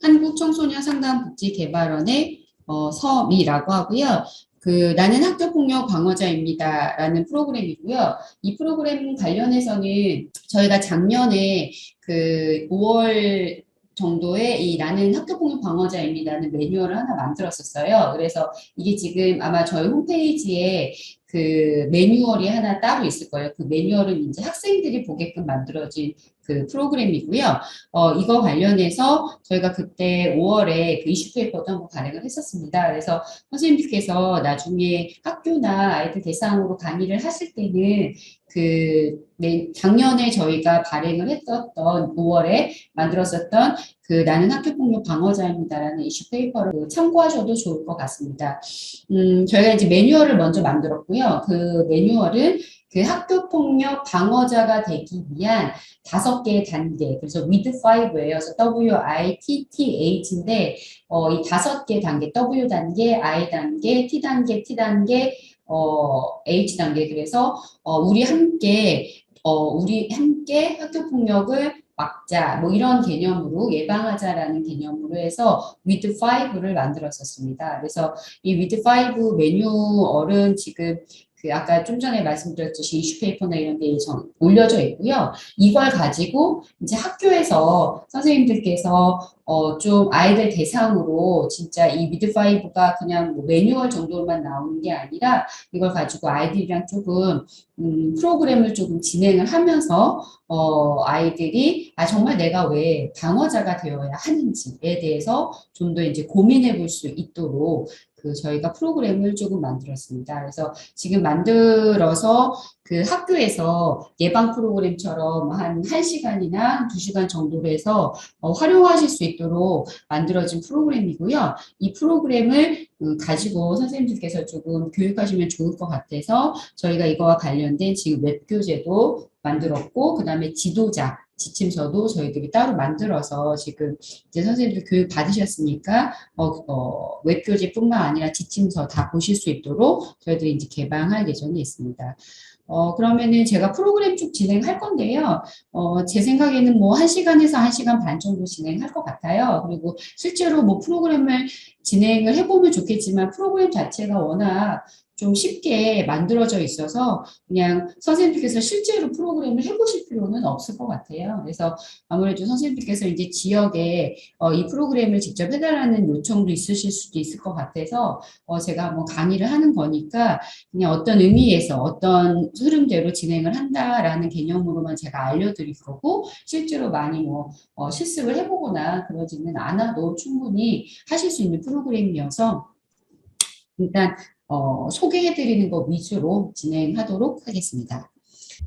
한국청소년상담복지개발원의 서미라고 하고요. 나는 학교폭력 방어자입니다라는 프로그램이고요. 이 프로그램 관련해서는 저희가 작년에 5월 정도에 이 나는 학교폭력 방어자입니다는 매뉴얼을 하나 만들었었어요. 그래서 이게 지금 아마 저희 홈페이지에 그 매뉴얼이 하나 따로 있을 거예요. 그 매뉴얼은 이제 학생들이 보게끔 만들어진 그 프로그램이고요. 이거 관련해서 저희가 그때 5월에 그 이슈 페이퍼도 한번 발행을 했었습니다. 그래서 선생님께서 나중에 학교나 아이들 대상으로 강의를 하실 때는 작년에 저희가 발행을 했었던 5월에 만들었었던 나는 학교폭력 방어자입니다라는 이슈 페이퍼를 참고하셔도 좋을 것 같습니다. 저희가 이제 매뉴얼을 먼저 만들었고요. 그 매뉴얼은 그 학교폭력 방어자가 되기 위한 5개의 단계, 그래서 WIT5예요. 그래서 WITTH인데, 이 5개 단계, W 단계, I 단계, T 단계, T 단계, H 단계. 그래서, 우리 함께 학교폭력을 막자, 뭐 이런 개념으로 예방하자라는 개념으로 해서 WIT5를 만들었었습니다. 그래서 이 WIT5 매뉴얼은 지금 아까 좀 전에 말씀드렸듯이 이슈페이퍼나 이런 데 올려져 있고요. 이걸 가지고 이제 학교에서 선생님들께서 좀 아이들 대상으로 진짜 이 미드5가 그냥 뭐 매뉴얼 정도로만 나오는 게 아니라 이걸 가지고 아이들이랑 조금 프로그램을 조금 진행을 하면서 아이들이 정말 내가 왜 방어자가 되어야 하는지에 대해서 좀 더 이제 고민해 볼 수 있도록 저희가 프로그램을 조금 만들었습니다. 그래서 지금 만들어서 그 학교에서 예방 프로그램처럼 한 1시간이나 2시간 정도로 해서 활용하실 수 있도록 만들어진 프로그램이고요. 이 프로그램을 가지고 선생님들께서 조금 교육하시면 좋을 것 같아서 저희가 이거와 관련된 지금 웹교재도 만들었고, 그 다음에 지도자, 지침서도 저희들이 따로 만들어서 지금 이제 선생님들 교육 받으셨으니까 웹교재뿐만 아니라 지침서 다 보실 수 있도록 저희들이 이제 개방할 예정에 있습니다. 그러면은 제가 프로그램 쭉 진행할 건데요. 제 생각에는 뭐 1시간에서 1시간 반 정도 진행할 것 같아요. 그리고 실제로 뭐 프로그램을 진행을 해보면 좋겠지만 프로그램 자체가 워낙 좀 쉽게 만들어져 있어서 그냥 선생님들께서 실제로 프로그램을 해보실 필요는 없을 것 같아요. 그래서 아무래도 선생님들께서 이제 지역에 이 프로그램을 직접 해달라는 요청도 있으실 수도 있을 것 같아서 제가 한번 강의를 하는 거니까 그냥 어떤 의미에서 어떤 흐름대로 진행을 한다라는 개념으로만 제가 알려드릴 거고 실제로 많이 뭐 실습을 해보거나 그러지는 않아도 충분히 하실 수 있는 프로그램이어서 일단 소개해드리는 것 위주로 진행하도록 하겠습니다.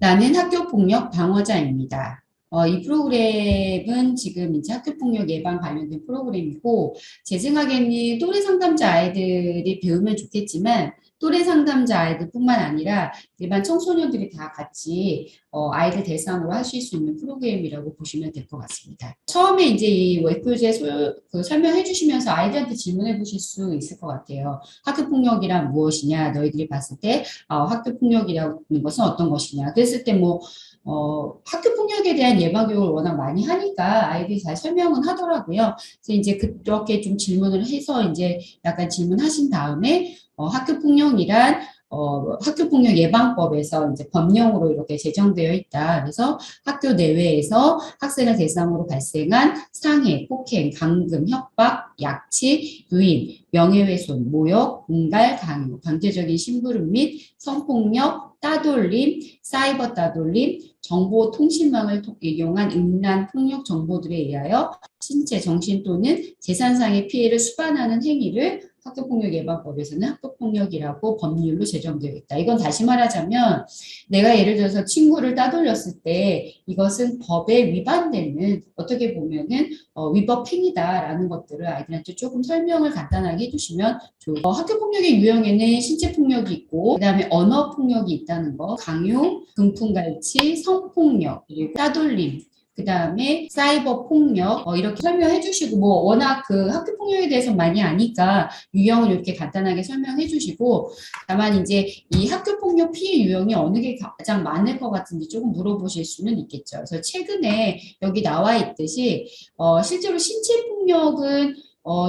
나는 학교폭력 방어자입니다. 이 프로그램은 지금 이제 학교폭력 예방 관련된 프로그램이고, 제 생각에는 또래 상담자 아이들이 배우면 좋겠지만, 또래 상담자 아이들뿐만 아니라 일반 청소년들이 다 같이 아이들 대상으로 하실 수 있는 프로그램이라고 보시면 될 것 같습니다. 처음에 이제 이 웹교재 설명해 주시면서 아이들한테 질문해 보실 수 있을 것 같아요. 학교폭력이란 무엇이냐? 너희들이 봤을 때 학교폭력이라는 것은 어떤 것이냐? 그랬을 때 학교 폭력에 대한 예방 교육을 워낙 많이 하니까 아이들이 잘 설명은 하더라고요. 그래서 이제 그렇게 좀 질문을 해서 이제 약간 질문하신 다음에 학교 폭력이란 학교폭력 예방법에서 이제 법령으로 이렇게 제정되어 있다. 그래서 학교 내외에서 학생을 대상으로 발생한 상해, 폭행, 감금, 협박, 약치, 유인, 명예훼손, 모욕, 공갈, 강요, 강제적인 심부름 및 성폭력, 따돌림, 사이버 따돌림, 정보통신망을 이용한 음란 폭력 정보들에 의하여 신체, 정신 또는 재산상의 피해를 수반하는 행위를 학교폭력 예방법에서는 학교폭력이라고 법률로 제정되어 있다. 이건 다시 말하자면 내가 예를 들어서 친구를 따돌렸을 때 이것은 법에 위반되는 어떻게 보면은 위법 행위다라는 것들을 아이들한테 조금 설명을 간단하게 해주시면 좋을 것 같아요. 학교폭력의 유형에는 신체폭력이 있고 그다음에 언어폭력이 있다는 거, 강요, 금품갈취, 성폭력, 그리고 따돌림, 그 다음에 사이버 폭력 이렇게 설명해 주시고 뭐 워낙 그 학교 폭력에 대해서 많이 아니까 유형을 이렇게 간단하게 설명해 주시고 다만 이제 이 학교 폭력 피해 유형이 어느 게 가장 많을 것 같은지 조금 물어보실 수는 있겠죠. 그래서 최근에 여기 나와 있듯이 실제로 신체 폭력 학교폭력은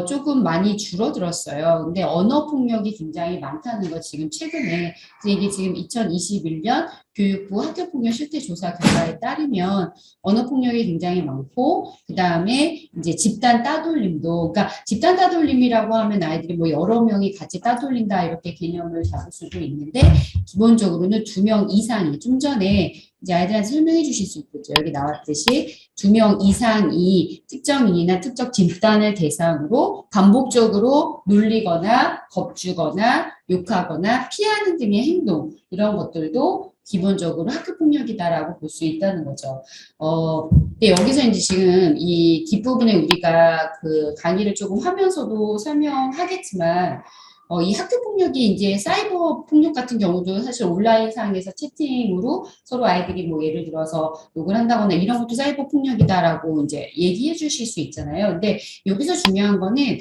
조금 많이 줄어들었어요. 근데 언어폭력이 굉장히 많다는 거 지금 최근에, 이게 지금 2021년 교육부 학교폭력 실태조사 결과에 따르면 언어폭력이 굉장히 많고, 그 다음에 이제 집단 따돌림도, 그러니까 집단 따돌림이라고 하면 아이들이 뭐 여러 명이 같이 따돌린다 이렇게 개념을 잡을 수도 있는데, 기본적으로는 2명 이상이, 좀 전에 이제 아이들한테 설명해 주실 수 있겠죠. 여기 나왔듯이 2명 이상이 특정인이나 특정 집단을 대상으로 반복적으로 놀리거나 겁주거나 욕하거나 피하는 등의 행동, 이런 것들도 기본적으로 학교폭력이다라고 볼 수 있다는 거죠. 근데 여기서 이제 지금 이 뒷부분에 우리가 그 강의를 조금 하면서도 설명하겠지만, 이 학교 폭력이 이제 사이버 폭력 같은 경우도 사실 온라인상에서 채팅으로 서로 아이들이 뭐 예를 들어서 욕을 한다거나 이런 것도 사이버 폭력이다라고 이제 얘기해 주실 수 있잖아요. 근데 여기서 중요한 거는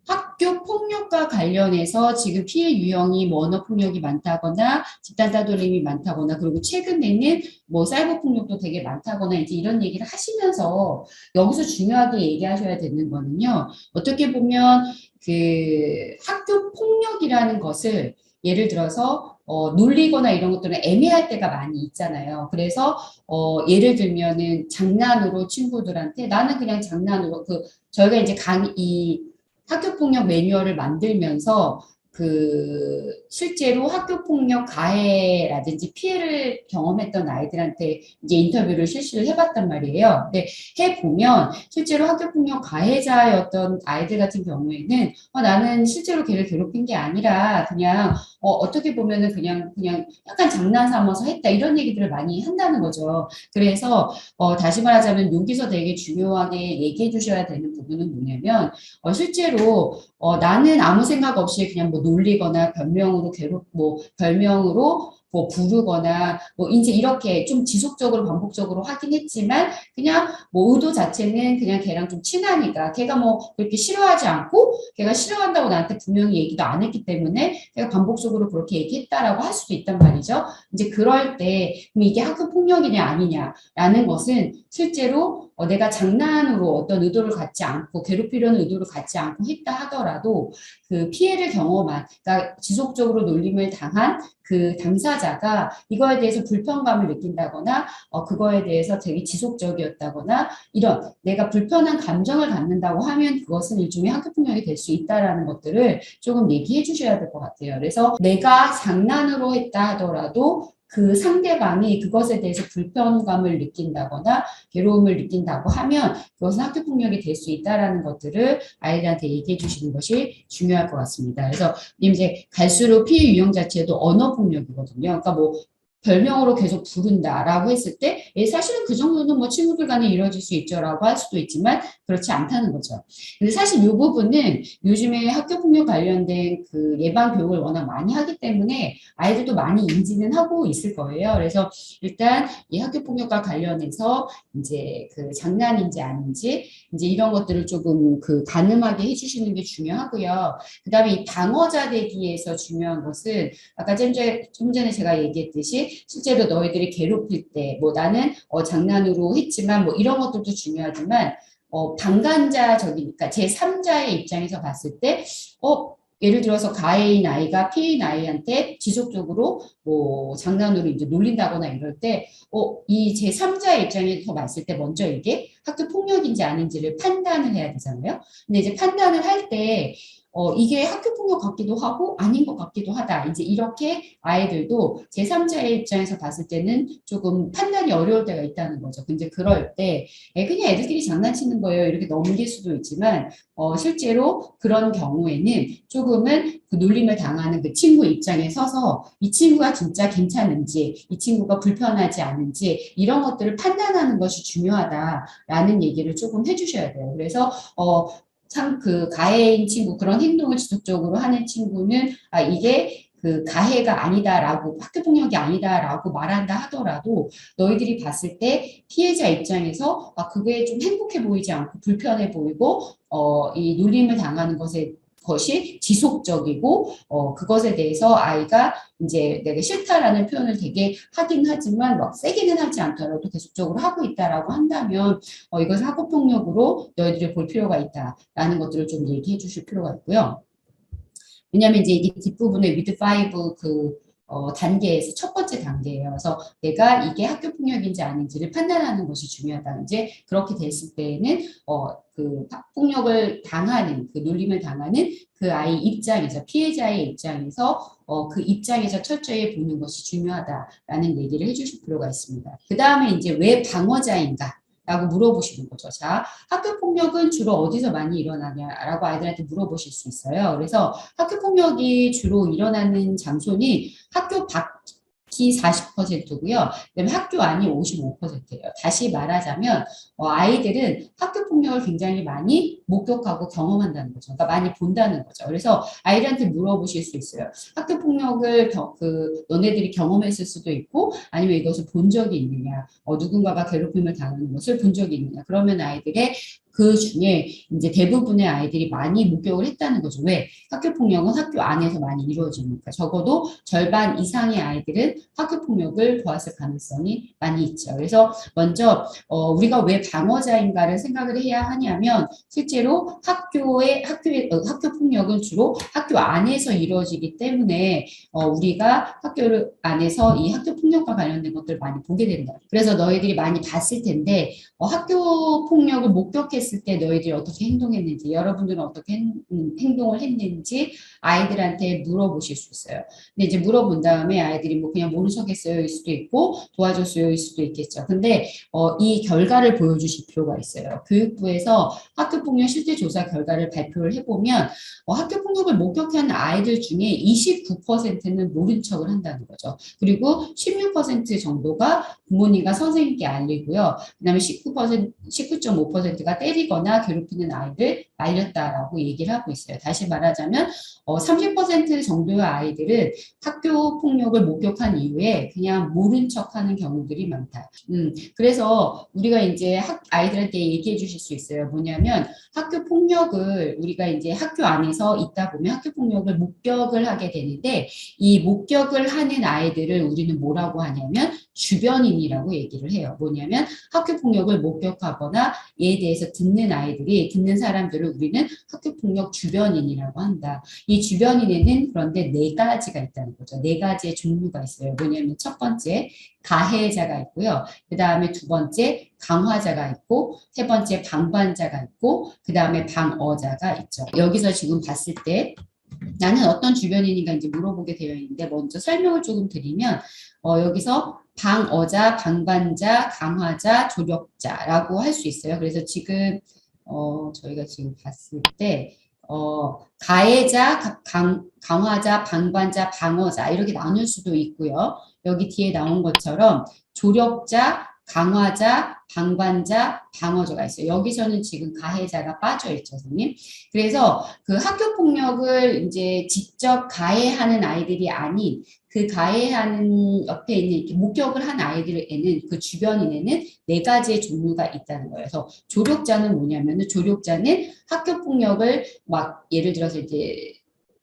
학교 폭력과 관련해서 지금 피해 유형이 뭐 언어 폭력이 많다거나 집단 따돌림이 많다거나 그리고 최근에는 뭐 사이버 폭력도 되게 많다거나 이제 이런 얘기를 하시면서 여기서 중요하게 얘기하셔야 되는 거는요. 어떻게 보면 그 학교 폭력이라는 것을 예를 들어서 놀리거나 이런 것들은 애매할 때가 많이 있잖아요. 그래서 예를 들면은 장난으로 친구들한테 나는 그냥 장난으로 저희가 이제 이 학교폭력 매뉴얼을 만들면서 그 실제로 학교폭력 가해라든지 피해를 경험했던 아이들한테 이제 인터뷰를 실시를 해봤단 말이에요. 근데 해보면 실제로 학교폭력 가해자였던 아이들 같은 경우에는 나는 실제로 걔를 괴롭힌 게 아니라 그냥 어떻게 보면은 그냥 약간 장난 삼아서 했다 이런 얘기들을 많이 한다는 거죠. 그래서 다시 말하자면 여기서 되게 중요하게 얘기해 주셔야 되는 부분은 뭐냐면 실제로 나는 아무 생각 없이 그냥 뭐 놀리거나 별명으로 뭐 부르거나 뭐 이제 이렇게 좀 지속적으로 반복적으로 하긴 했지만 그냥 뭐 의도 자체는 그냥 걔랑 좀 친하니까 걔가 뭐 그렇게 싫어하지 않고 걔가 싫어한다고 나한테 분명히 얘기도 안 했기 때문에 걔가 반복적으로 그렇게 얘기했다라고 할 수도 있단 말이죠. 이제 그럴 때 그럼 이게 학교 폭력이냐 아니냐라는 것은 실제로 내가 장난으로 어떤 의도를 갖지 않고 괴롭히려는 의도를 갖지 않고 했다 하더라도 그 피해를 경험한, 그러니까 지속적으로 놀림을 당한 그 당사자가 이거에 대해서 불편감을 느낀다거나 그거에 대해서 되게 지속적이었다거나 이런 내가 불편한 감정을 갖는다고 하면 그것은 일종의 학교폭력이 될 수 있다라는 것들을 조금 얘기해 주셔야 될 것 같아요. 그래서 내가 장난으로 했다 하더라도 그 상대방이 그것에 대해서 불편감을 느낀다거나 괴로움을 느낀다고 하면 그것은 학교폭력이 될 수 있다라는 것들을 아이들한테 얘기해 주시는 것이 중요할 것 같습니다. 그래서 이제 갈수록 피해 유형 자체도 언어폭력이거든요. 그러니까 뭐 별명으로 계속 부른다라고 했을 때 사실은 그 정도는 뭐 친구들 간에 이루어질 수 있죠라고 할 수도 있지만 그렇지 않다는 거죠. 근데 사실 이 부분은 요즘에 학교폭력 관련된 그 예방 교육을 워낙 많이 하기 때문에 아이들도 많이 인지는 하고 있을 거예요. 그래서 일단 이 학교폭력과 관련해서 이제 그 장난인지 아닌지 이제 이런 것들을 조금 그 가늠하게 해주시는 게 중요하고요. 그 다음에 이 방어자 되기에서 중요한 것은 아까 좀 전에 제가 얘기했듯이 실제로 너희들이 괴롭힐 때 뭐 나는 장난으로 했지만 뭐 이런 것들도 중요하지만 방관자적이니까 제3자의 입장에서 봤을 때 예를 들어서 가해인 아이가 피해인 아이한테 지속적으로 뭐 장난으로 이제 놀린다거나 이럴 때, 이 제3자의 입장에서 봤을 때 먼저 이게 학교 폭력인지 아닌지를 판단을 해야 되잖아요. 근데 이제 판단을 할 때, 이게 학교 폭력 같기도 하고 아닌 것 같기도 하다. 이제 이렇게 아이들도 제3자의 입장에서 봤을 때는 조금 판단이 어려울 때가 있다는 거죠. 근데 그럴 때, 그냥 애들끼리 장난치는 거예요. 이렇게 넘길 수도 있지만, 실제로 그런 경우에는 조금은 그 놀림을 당하는 그 친구 입장에 서서 이 친구가 진짜 괜찮은지, 이 친구가 불편하지 않은지 이런 것들을 판단하는 것이 중요하다라는 얘기를 조금 해주셔야 돼요. 그래서 참 그 가해인 친구 그런 행동을 지속적으로 하는 친구는 이게 그 가해가 아니다라고 학교폭력이 아니다라고 말한다 하더라도 너희들이 봤을 때 피해자 입장에서 그게 좀 행복해 보이지 않고 불편해 보이고 이 놀림을 당하는 것에 것이 지속적이고 그것에 대해서 아이가 이제 내가 싫다라는 표현을 되게 하긴 하지만 막 세게는 하지 않더라도 계속적으로 하고 있다라고 한다면 이것을 학교폭력으로 너희들이 볼 필요가 있다라는 것들을 좀 얘기해 주실 필요가 있고요. 왜냐하면 이제 이게 뒷부분에 with five 단계에서 첫 번째 단계예요. 그래서 내가 이게 학교 폭력인지 아닌지를 판단하는 것이 중요하다. 이제 그렇게 됐을 때에는 그 폭력을 당하는 그 놀림을 당하는 그 아이 입장에서 피해자의 입장에서 그 입장에서 철저히 보는 것이 중요하다라는 얘기를 해주실 필요가 있습니다. 그 다음에 이제 왜 방어자인가? 라고 물어보시는 거죠. 자, 학교 폭력은 주로 어디서 많이 일어나냐라고 아이들한테 물어보실 수 있어요. 그래서 학교 폭력이 주로 일어나는 장소는 학교 밖이 40%고요. 그다음에 학교 안이 55%예요. 다시 말하자면 아이들은 학교 폭력을 굉장히 많이 목격하고 경험한다는 거죠. 그러니까 많이 본다는 거죠. 그래서 아이들한테 물어보실 수 있어요. 학교 폭력을 너네들이 경험했을 수도 있고 아니면 이것을 본 적이 있느냐. 누군가가 괴롭힘을 당하는 것을 본 적이 있느냐. 그러면 아이들의 그 중에 이제 대부분의 아이들이 많이 목격을 했다는 거죠. 왜? 학교 폭력은 학교 안에서 많이 이루어지니까. 적어도 절반 이상의 아이들은 학교 폭력을 보았을 가능성이 많이 있죠. 그래서 먼저 우리가 왜 방어자인가를 생각을 해야 하냐면 실제로 학교 폭력은 주로 학교 안에서 이루어지기 때문에 우리가 학교 안에서 이 학교 폭력과 관련된 것들을 많이 보게 된다. 그래서 너희들이 많이 봤을 텐데 학교 폭력을 목격했을 때 너희들이 어떻게 행동했는지, 여러분들은 어떻게 행동을 했는지 아이들한테 물어보실 수 있어요. 근데 이제 물어본 다음에 아이들이 뭐 그냥 모른 척했어요일 수도 있고 도와줬어요일 수도 있겠죠. 근데 이 결과를 보여주실 필요가 있어요. 교육부에서 학교폭력 실제조사 결과를 발표를 해보면 학교 폭력을 목격한 아이들 중에 29%는 모른 척을 한다는 거죠. 그리고 16% 정도가 부모님과 선생님께 알리고요. 그다음에 19.5%가 때리거나 괴롭히는 아이를 말렸다라고 얘기를 하고 있어요. 다시 말하자면 30% 정도의 아이들은 학교 폭력을 목격한 이후에 그냥 모른 척하는 경우들이 많다. 그래서 우리가 이제 아이들한테 얘기해 주실 수 있어요. 뭐냐면 학교 폭력을 우리가 이제 학교 안에서 있다 보면 학교 폭력을 목격을 하게 되는데 이 목격을 하는 아이들을 우리는 뭐라고 하냐면 주변인이라고 얘기를 해요. 뭐냐면 학교 폭력을 목격하거나 이에 대해서 듣는 사람들을 우리는 학교 폭력 주변인이라고 한다. 이 주변인에는 그런데 네 가지가 있다는 거죠. 네 가지의 종류가 있어요. 뭐냐면 첫 번째 가해자가 있고요. 그 다음에 두 번째 강화자가 있고 세 번째 방관자가 있고 그 다음에 방어자가 있죠. 여기서 지금 봤을 때 나는 어떤 주변인인가 이제 물어보게 되어 있는데 먼저 설명을 조금 드리면 여기서 방어자, 방관자, 강화자, 조력자라고 할 수 있어요. 그래서 지금 저희가 지금 봤을 때 가해자, 강화자, 방관자, 방어자 이렇게 나눌 수도 있고요. 여기 뒤에 나온 것처럼 조력자, 강화자, 방관자, 방어자가 있어요. 여기서는 지금 가해자가 빠져 있죠, 선생님. 그래서 그 학교 폭력을 이제 직접 가해하는 아이들이 아닌 그 가해하는 옆에 있는 이렇게 목격을 한 아이들에는 그 주변인에는 네 가지의 종류가 있다는 거예요. 그래서 조력자는 뭐냐면은 조력자는 학교 폭력을 막 예를 들어서 이제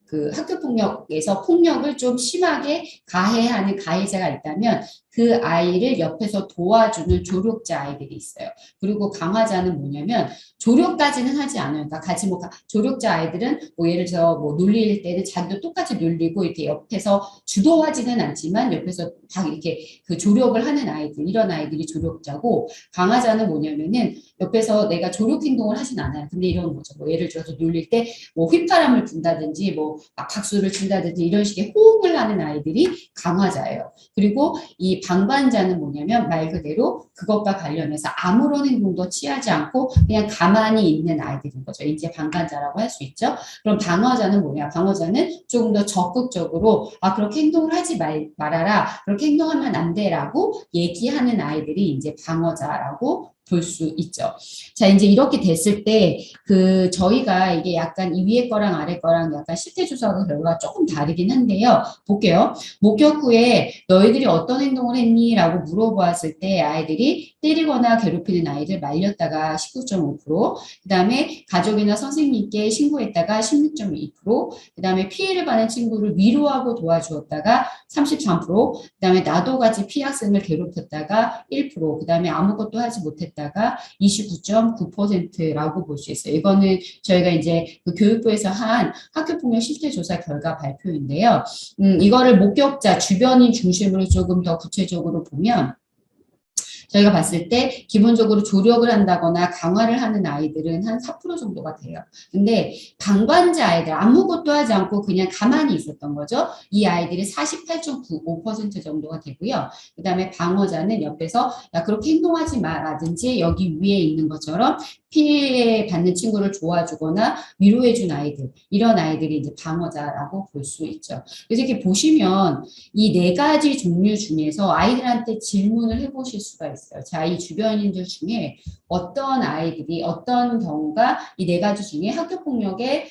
그 학교 폭력에서 폭력을 좀 심하게 가해하는 가해자가 있다면 그 아이를 옆에서 도와주는 조력자 아이들이 있어요. 그리고 강화자는 뭐냐면 조력까지는 하지 않아요. 그러니까 같이 뭐 조력자 아이들은 뭐 예를 들어 뭐 놀릴 때는 자기도 똑같이 놀리고 이렇게 옆에서 주도하지는 않지만 옆에서 막 이렇게 그 조력을 하는 아이들 이런 아이들이 조력자고 강화자는 뭐냐면은 옆에서 내가 조력 행동을 하진 않아요. 근데 이런 거죠. 뭐 예를 들어서 놀릴 때 뭐 휘파람을 분다든지 뭐 박수를 친다든지 이런 식의 호응을 하는 아이들이 강화자예요. 그리고 이 방관자는 뭐냐면 말 그대로 그것과 관련해서 아무런 행동도 취하지 않고 그냥 가만히 있는 아이들인 거죠. 이제 방관자라고 할 수 있죠. 그럼 방어자는 뭐냐? 방어자는 조금 더 적극적으로 그렇게 행동을 하지 말아라. 그렇게 행동하면 안 돼라고 얘기하는 아이들이 이제 방어자라고 볼 수 있죠. 자, 이제 이렇게 됐을 때, 저희가 이게 약간 이 위에 거랑 아래 거랑 약간 실태조사 결과가 조금 다르긴 한데요. 볼게요. 목격 후에 너희들이 어떤 행동을 했니? 라고 물어보았을 때 아이들이 때리거나 괴롭히는 아이를 말렸다가 19.5%, 그 다음에 가족이나 선생님께 신고했다가 16.2%, 그 다음에 피해를 받은 친구를 위로하고 도와주었다가 33%, 그 다음에 나도 같이 피학생을 괴롭혔다가 1%, 그 다음에 아무것도 하지 못했다가 29.9%라고 볼 수 있어요. 이거는 저희가 이제 그 교육부에서 한 학교폭력 실태조사 결과 발표인데요. 이거를 목격자, 주변인 중심으로 조금 더 구체적으로 보면 저희가 봤을 때 기본적으로 조력을 한다거나 강화를 하는 아이들은 한 4% 정도가 돼요. 근데 방관자 아이들 아무것도 하지 않고 그냥 가만히 있었던 거죠. 이 아이들이 48.95% 정도가 되고요. 그 다음에 방어자는 옆에서 야 그렇게 행동하지 마라든지 여기 위에 있는 것처럼 피해 받는 친구를 도와주거나 위로해준 아이들, 이런 아이들이 이제 방어자라고 볼 수 있죠. 그래서 이렇게 보시면 이 네 가지 종류 중에서 아이들한테 질문을 해보실 수가 있어요. 자, 이 주변인들 중에 어떤 아이들이, 어떤 경우가 이 네 가지 중에 학교폭력에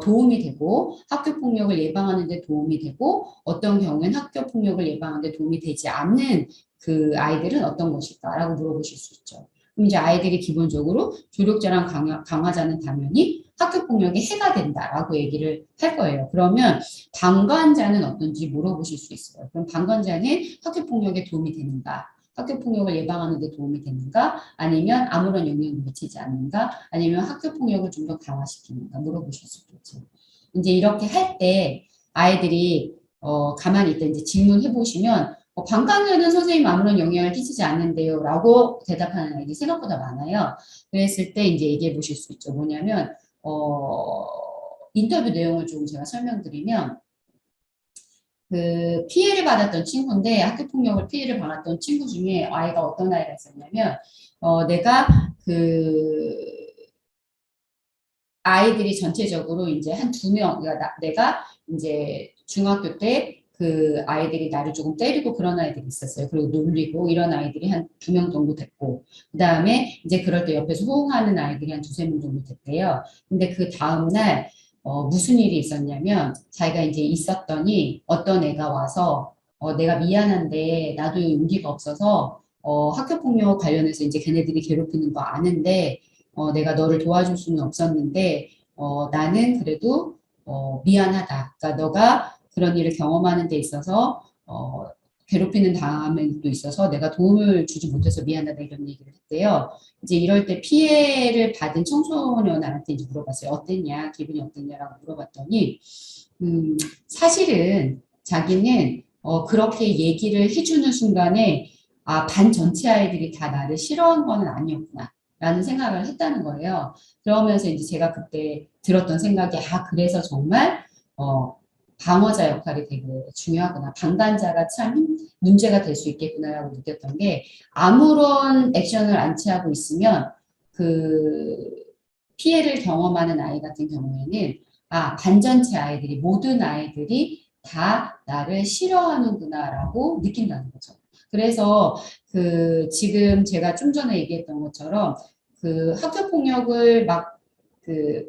도움이 되고 학교폭력을 예방하는 데 도움이 되고 어떤 경우에는 학교폭력을 예방하는 데 도움이 되지 않는 그 아이들은 어떤 것일까라고 물어보실 수 있죠. 그럼 이제 아이들이 기본적으로 조력자랑 강화자는 당연히 학교폭력에 해가 된다라고 얘기를 할 거예요. 그러면 방관자는 어떤지 물어보실 수 있어요. 그럼 방관자는 학교폭력에 도움이 되는가? 학교폭력을 예방하는 데 도움이 되는가? 아니면 아무런 영향을 미치지 않는가? 아니면 학교폭력을 좀 더 강화시키는가? 물어보실 수도 있죠. 이제 이렇게 할 때 아이들이 가만히 있다 이제 질문해 보시면 방광류는 선생님 아무런 영향을 끼치지 않는데요 라고 대답하는 아이들이 생각보다 많아요. 그랬을 때 이제 얘기해 보실 수 있죠. 뭐냐면 인터뷰 내용을 좀 제가 설명드리면 그 피해를 받았던 친구인데 학교폭력을 피해를 받았던 친구 중에 아이가 어떤 아이가 있었냐면 내가 그 아이들이 전체적으로 이제 한 2명, 그러니까 내가 이제 중학교 때 그 아이들이 나를 조금 때리고 그런 아이들이 있었어요. 그리고 놀리고 이런 아이들이 한 2명 정도 됐고, 그 다음에 이제 그럴 때 옆에서 호응하는 아이들이 한 2~3명 정도 됐대요. 근데 그 다음날 무슨 일이 있었냐면 자기가 이제 있었더니 어떤 애가 와서 내가 미안한데 나도 용기가 없어서 학교폭력 관련해서 이제 걔네들이 괴롭히는 거 아는데 내가 너를 도와줄 수는 없었는데, 나는 그래도, 미안하다. 그러니까 너가 그런 일을 경험하는 데 있어서, 괴롭히는 다음에도 있어서 내가 도움을 주지 못해서 미안하다 이런 얘기를 했대요. 이제 이럴 때 피해를 받은 청소년한테 이제 물어봤어요. 어땠냐? 기분이 어땠냐라고 물어봤더니, 사실은 자기는, 그렇게 얘기를 해주는 순간에, 아, 반 전체 아이들이 다 나를 싫어한 거는 아니었구나. 라는 생각을 했다는 거예요. 그러면서 이제 제가 그때 들었던 생각이, 아, 그래서 정말, 방어자 역할이 되게 중요하구나. 방관자가 참 문제가 될 수 있겠구나라고 느꼈던 게, 아무런 액션을 안 취하고 있으면, 그, 피해를 경험하는 아이 같은 경우에는, 아, 반전체 아이들이, 모든 아이들이 다 나를 싫어하는구나라고 느낀다는 거죠. 그래서 지금 제가 좀 전에 얘기했던 것처럼 학교 폭력을 막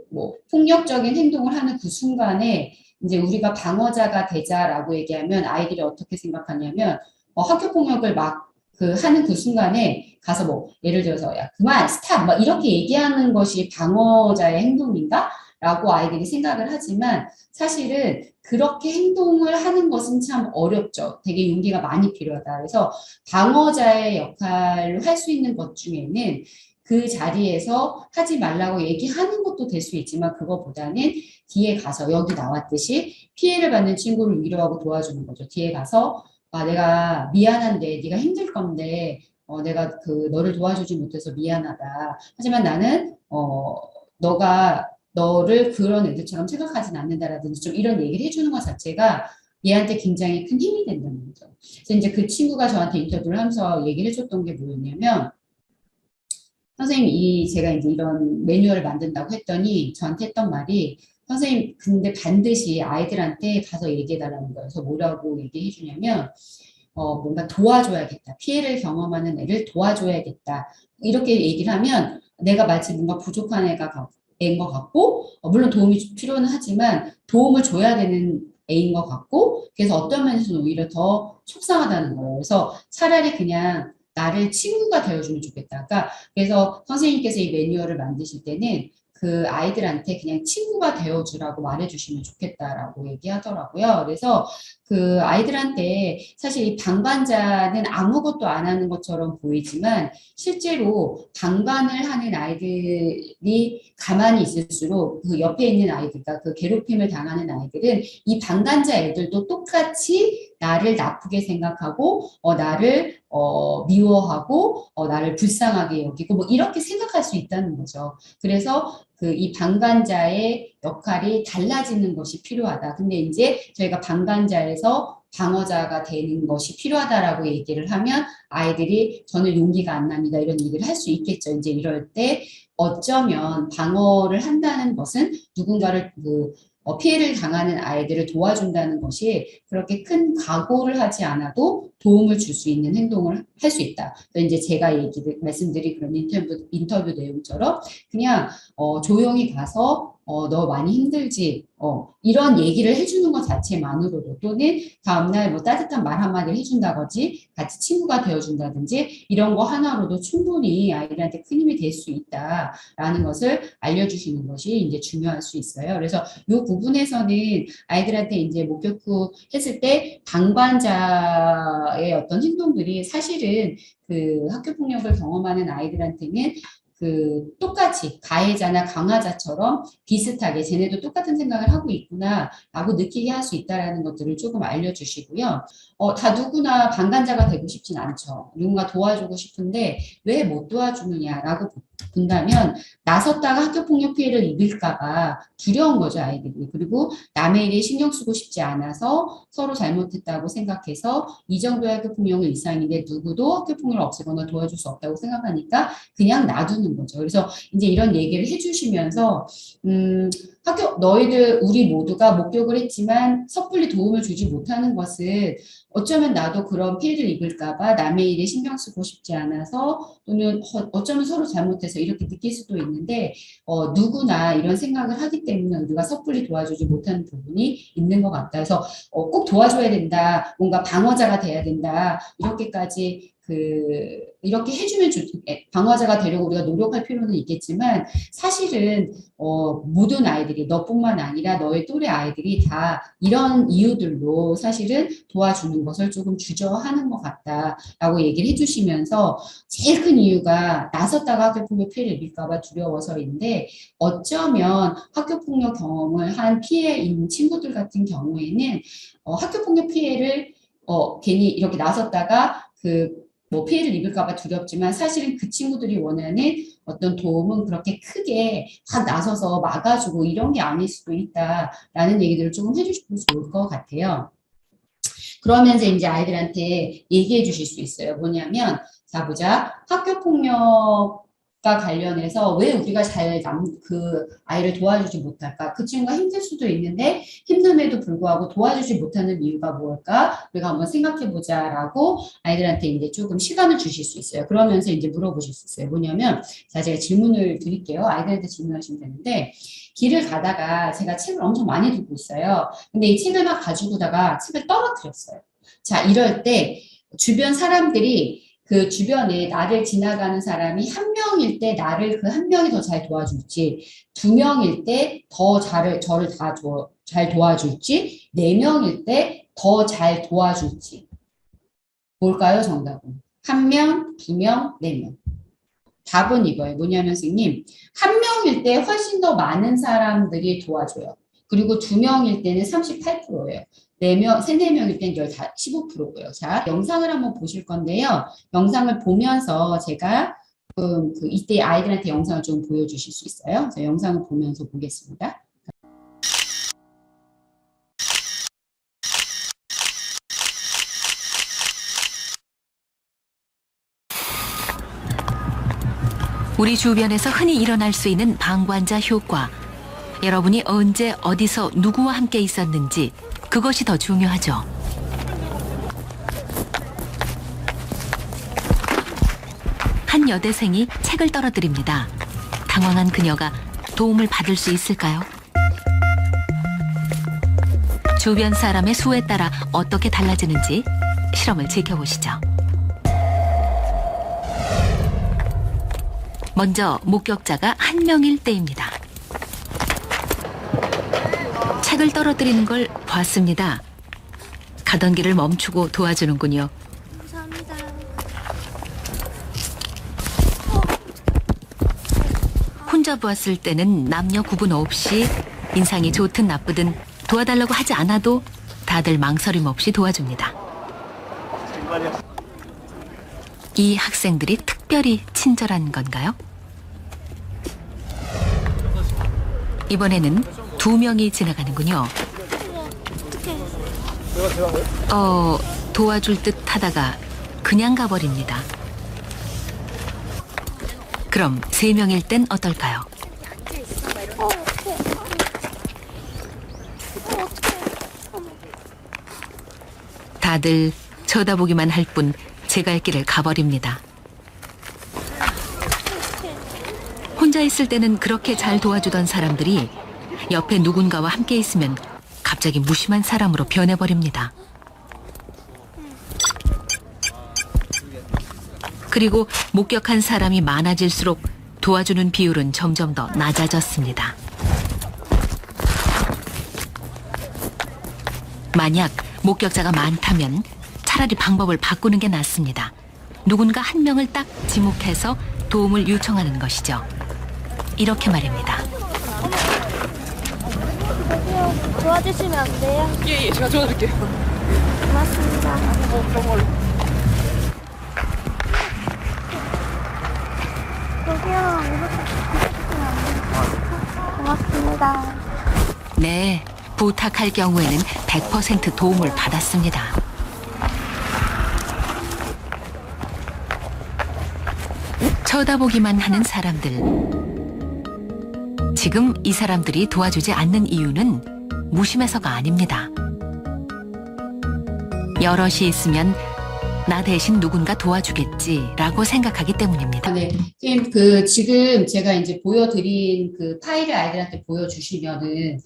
뭐 폭력적인 행동을 하는 그 순간에 이제 우리가 방어자가 되자라고 얘기하면 아이들이 어떻게 생각하냐면 학교 폭력을 막 하는 그 순간에 가서 뭐 예를 들어서 야 그만 스탑 막 이렇게 얘기하는 것이 방어자의 행동인가? 라고 아이들이 생각을 하지만 사실은 그렇게 행동을 하는 것은 참 어렵죠. 되게 용기가 많이 필요하다. 그래서 방어자의 역할을 할 수 있는 것 중에는 그 자리에서 하지 말라고 얘기하는 것도 될 수 있지만 그거보다는 뒤에 가서 여기 나왔듯이 피해를 받는 친구를 위로하고 도와주는 거죠. 뒤에 가서 아 내가 미안한데 네가 힘들 건데 내가 너를 도와주지 못해서 미안하다. 하지만 나는 너가 너를 그런 애들처럼 생각하진 않는다라든지 좀 이런 얘기를 해주는 것 자체가 얘한테 굉장히 큰 힘이 된다는 거죠. 그래서 이제 그 친구가 저한테 인터뷰를 하면서 얘기를 해줬던 게 뭐였냐면 선생님, 제가 이제 이런 매뉴얼을 만든다고 했더니 저한테 했던 말이 선생님, 근데 반드시 아이들한테 가서 얘기해달라는 거예요. 그래서 뭐라고 얘기해 주냐면 뭔가 도와줘야겠다. 피해를 경험하는 애를 도와줘야겠다. 이렇게 얘기를 하면 내가 마치 뭔가 부족한 애인 것 같고, 물론 도움이 필요는 하지만 도움을 줘야 되는 애인 것 같고, 그래서 어떤 면에서는 오히려 더 속상하다는 거예요. 그래서 차라리 그냥 나를 친구가 되어주면 좋겠다. 그러니까 그래서 선생님께서 이 매뉴얼을 만드실 때는 그 아이들한테 그냥 친구가 되어주라고 말해주시면 좋겠다라고 얘기하더라고요. 그래서 그 아이들한테 사실 이 방관자는 아무것도 안 하는 것처럼 보이지만 실제로 방관을 하는 아이들이 가만히 있을수록 그 옆에 있는 아이들, 그러니까 그 괴롭힘을 당하는 아이들은 이 방관자 애들도 똑같이 나를 나쁘게 생각하고, 나를 미워하고, 나를 불쌍하게 여기고, 뭐 이렇게 생각할 수 있다는 거죠. 그래서 그 이 방관자의 역할이 달라지는 것이 필요하다. 근데 이제 저희가 방관자에서 방어자가 되는 것이 필요하다라고 얘기를 하면 아이들이 저는 용기가 안 납니다. 이런 얘기를 할 수 있겠죠. 이제 이럴 때 어쩌면 방어를 한다는 것은 누군가를 피해를 당하는 아이들을 도와준다는 것이 그렇게 큰 각오를 하지 않아도 도움을 줄 수 있는 행동을 할 수 있다. 이제 제가 말씀드린 그런 인터뷰 내용처럼 그냥 조용히 가서 너 많이 힘들지? 이런 얘기를 해주는 것 자체만으로도 또는 다음날 뭐 따뜻한 말 한마디를 해준다든지 같이 친구가 되어준다든지 이런 거 하나로도 충분히 아이들한테 큰 힘이 될 수 있다라는 것을 알려주시는 것이 이제 중요할 수 있어요. 그래서 이 부분에서는 아이들한테 이제 목격후 했을 때 방관자의 어떤 행동들이 사실은 그 학교폭력을 경험하는 아이들한테는 그 똑같이 가해자나 강화자처럼 비슷하게 쟤네도 똑같은 생각을 하고 있구나 라고 느끼게 할 수 있다는 것들을 조금 알려주시고요. 다 누구나 방관자가 되고 싶진 않죠. 누군가 도와주고 싶은데 왜 못 도와주느냐라고 본다면 나섰다가 학교폭력 피해를 입을까봐 두려운 거죠, 아이들이. 그리고 남의 일에 신경 쓰고 싶지 않아서 서로 잘못했다고 생각해서 이 정도의 학교폭력은 일상인데 누구도 학교폭력을 없애거나 도와줄 수 없다고 생각하니까 그냥 놔두는 거죠. 그래서 이제 이런 얘기를 해주시면서 너희들 우리 모두가 목격을 했지만 섣불리 도움을 주지 못하는 것은 어쩌면 나도 그런 피해를 입을까봐 남의 일에 신경 쓰고 싶지 않아서 또는 어쩌면 서로 잘못해서 이렇게 느낄 수도 있는데 누구나 이런 생각을 하기 때문에 우리가 섣불리 도와주지 못하는 부분이 있는 것 같다. 그래서 꼭 도와줘야 된다. 뭔가 방어자가 돼야 된다. 이렇게까지 이렇게 해주면 방어자가 되려고 우리가 노력할 필요는 있겠지만 사실은 모든 아이들이 너뿐만 아니라 너의 또래 아이들이 다 이런 이유들로 사실은 도와주는 것을 조금 주저하는 것 같다라고 얘기를 해주시면서 제일 큰 이유가 나섰다가 학교폭력 피해를 입을까 봐 두려워서인데 어쩌면 학교폭력 경험을 한 피해인 친구들 같은 경우에는 학교폭력 피해를 괜히 이렇게 나섰다가 뭐 피해를 입을까봐 두렵지만 사실은 그 친구들이 원하는 어떤 도움은 그렇게 크게 다 나서서 막아주고 이런 게 아닐 수도 있다라는 얘기들을 조금 해주시면 좋을 것 같아요. 그러면서 이제 아이들한테 얘기해 주실 수 있어요. 뭐냐면, 자, 보자. 학교폭력과 관련해서 왜 우리가 그 아이를 도와주지 못할까? 그 친구가 힘들 수도 있는데 힘듦에도 불구하고 도와주지 못하는 이유가 뭘까? 우리가 한번 생각해 보자라고 아이들한테 이제 조금 시간을 주실 수 있어요. 그러면서 이제 물어보실 수 있어요. 뭐냐면, 자, 제가 질문을 드릴게요. 아이들한테 질문하시면 되는데, 길을 가다가 제가 책을 엄청 많이 들고 있어요. 근데 이 책을 막 가지고 다가 책을 떨어뜨렸어요. 자, 이럴 때 주변 사람들이 그 주변에 나를 지나가는 사람이 한 명일 때 나를 그 한 명이 더 잘 도와줄지, 두 명일 때 더 저를 잘 도와줄지, 네 명일 때 더 잘 도와줄지. 뭘까요, 정답은? 한 명, 두 명, 네 명. 답은 이거예요. 뭐냐면 선생님, 한 명일 때 훨씬 더 많은 사람들이 도와줘요. 그리고 두 명일 때는 38%예요. 세네 명일 때는 15%고요. 자, 영상을 한번 보실 건데요. 영상을 보면서 제가 이때 아이들한테 영상을 좀 보여주실 수 있어요? 자, 영상을 보면서 보겠습니다. 우리 주변에서 흔히 일어날 수 있는 방관자 효과. 여러분이 언제 어디서 누구와 함께 있었는지 그것이 더 중요하죠. 한 여대생이 책을 떨어뜨립니다. 당황한 그녀가 도움을 받을 수 있을까요? 주변 사람의 수에 따라 어떻게 달라지는지 실험을 지켜보시죠. 먼저 목격자가 한 명일 때입니다. 책을 떨어뜨리는 걸 봤습니다. 가던 길을 멈추고 도와주는군요. 감사합니다. 혼자 보았을 때는 남녀 구분 없이 인상이 좋든 나쁘든 도와달라고 하지 않아도 다들 망설임 없이 도와줍니다. 이 학생들이 특별히 친절한 건가요? 이번에는 2명이 지나가는군요. 도와줄 듯 하다가 그냥 가버립니다. 그럼 3명일 땐 어떨까요? 다들 쳐다보기만 할 뿐 제 갈 길을 가버립니다. 혼자 있을 때는 그렇게 잘 도와주던 사람들이 옆에 누군가와 함께 있으면 갑자기 무심한 사람으로 변해버립니다. 그리고 목격한 사람이 많아질수록 도와주는 비율은 점점 더 낮아졌습니다. 만약 목격자가 많다면 차라리 방법을 바꾸는 게 낫습니다. 누군가 한 명을 딱 지목해서 도움을 요청하는 것이죠. 이렇게 말입니다. 저기요, 도와주시면 안 돼요? 예, 제가 도와드릴게요. 고맙습니다. 저기요, 도와주시면 안 돼요? 고맙습니다. 네, 부탁할 경우에는 100% 도움을 받았습니다. 쳐다보기만 하는 사람들. 지금 이 사람들이 도와주지 않는 이유는 무심해서가 아닙니다. 여럿이 있으면 나 대신 누군가 도와주겠지라고 생각하기 때문입니다. 네, 선생님, 지금 제가 이제 보여드린 그 파일을 아이들한테 보여주시면은,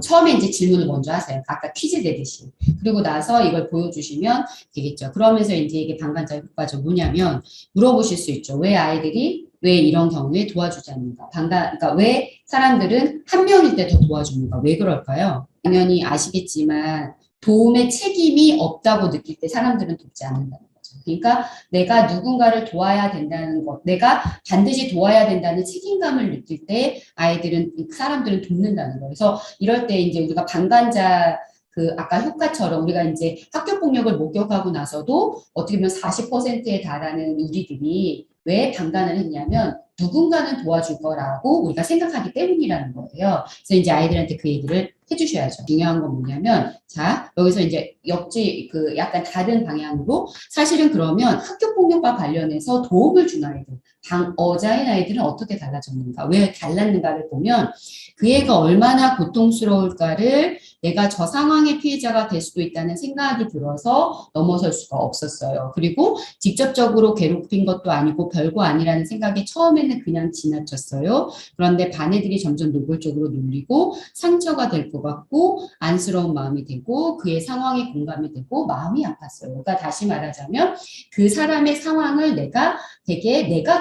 처음에 이제 질문을 먼저 하세요. 아까 퀴즈 내듯이. 그리고 나서 이걸 보여주시면 되겠죠. 그러면서 이제 이게 방관자 효과죠. 뭐냐면, 물어보실 수 있죠. 왜 아이들이 왜 이런 경우에 도와주지 않는가? 그러니까 왜 사람들은 한 명일 때 더 도와주는가? 왜 그럴까요? 당연히 아시겠지만, 도움의 책임이 없다고 느낄 때 사람들은 돕지 않는다는 거죠. 그러니까 내가 누군가를 도와야 된다는 것, 내가 반드시 도와야 된다는 책임감을 느낄 때 사람들은 돕는다는 거예요. 그래서 이럴 때 이제 우리가 방관자 아까 효과처럼 우리가 이제 학교 폭력을 목격하고 나서도 어떻게 보면 40%에 달하는 우리들이 왜 방관을 했냐면 누군가는 도와줄 거라고 우리가 생각하기 때문이라는 거예요. 그래서 이제 아이들한테 그 얘기를 해주셔야죠. 중요한 건 뭐냐면, 자, 여기서 이제 약간 다른 방향으로 사실은 그러면 학교 폭력과 관련해서 도움을 준 아이들, 어자인 아이들은 어떻게 달라졌는가, 왜 달랐는가를 보면 그 애가 얼마나 고통스러울까를 내가 저 상황의 피해자가 될 수도 있다는 생각이 들어서 넘어설 수가 없었어요. 그리고 직접적으로 괴롭힌 것도 아니고 별거 아니라는 생각이 처음에는 그냥 지나쳤어요. 그런데 반 애들이 점점 노골적으로 놀리고 상처가 될 것 같고 안쓰러운 마음이 되고 그의 상황에 공감이 되고 마음이 아팠어요. 그러니까 다시 말하자면 그 사람의 상황을 내가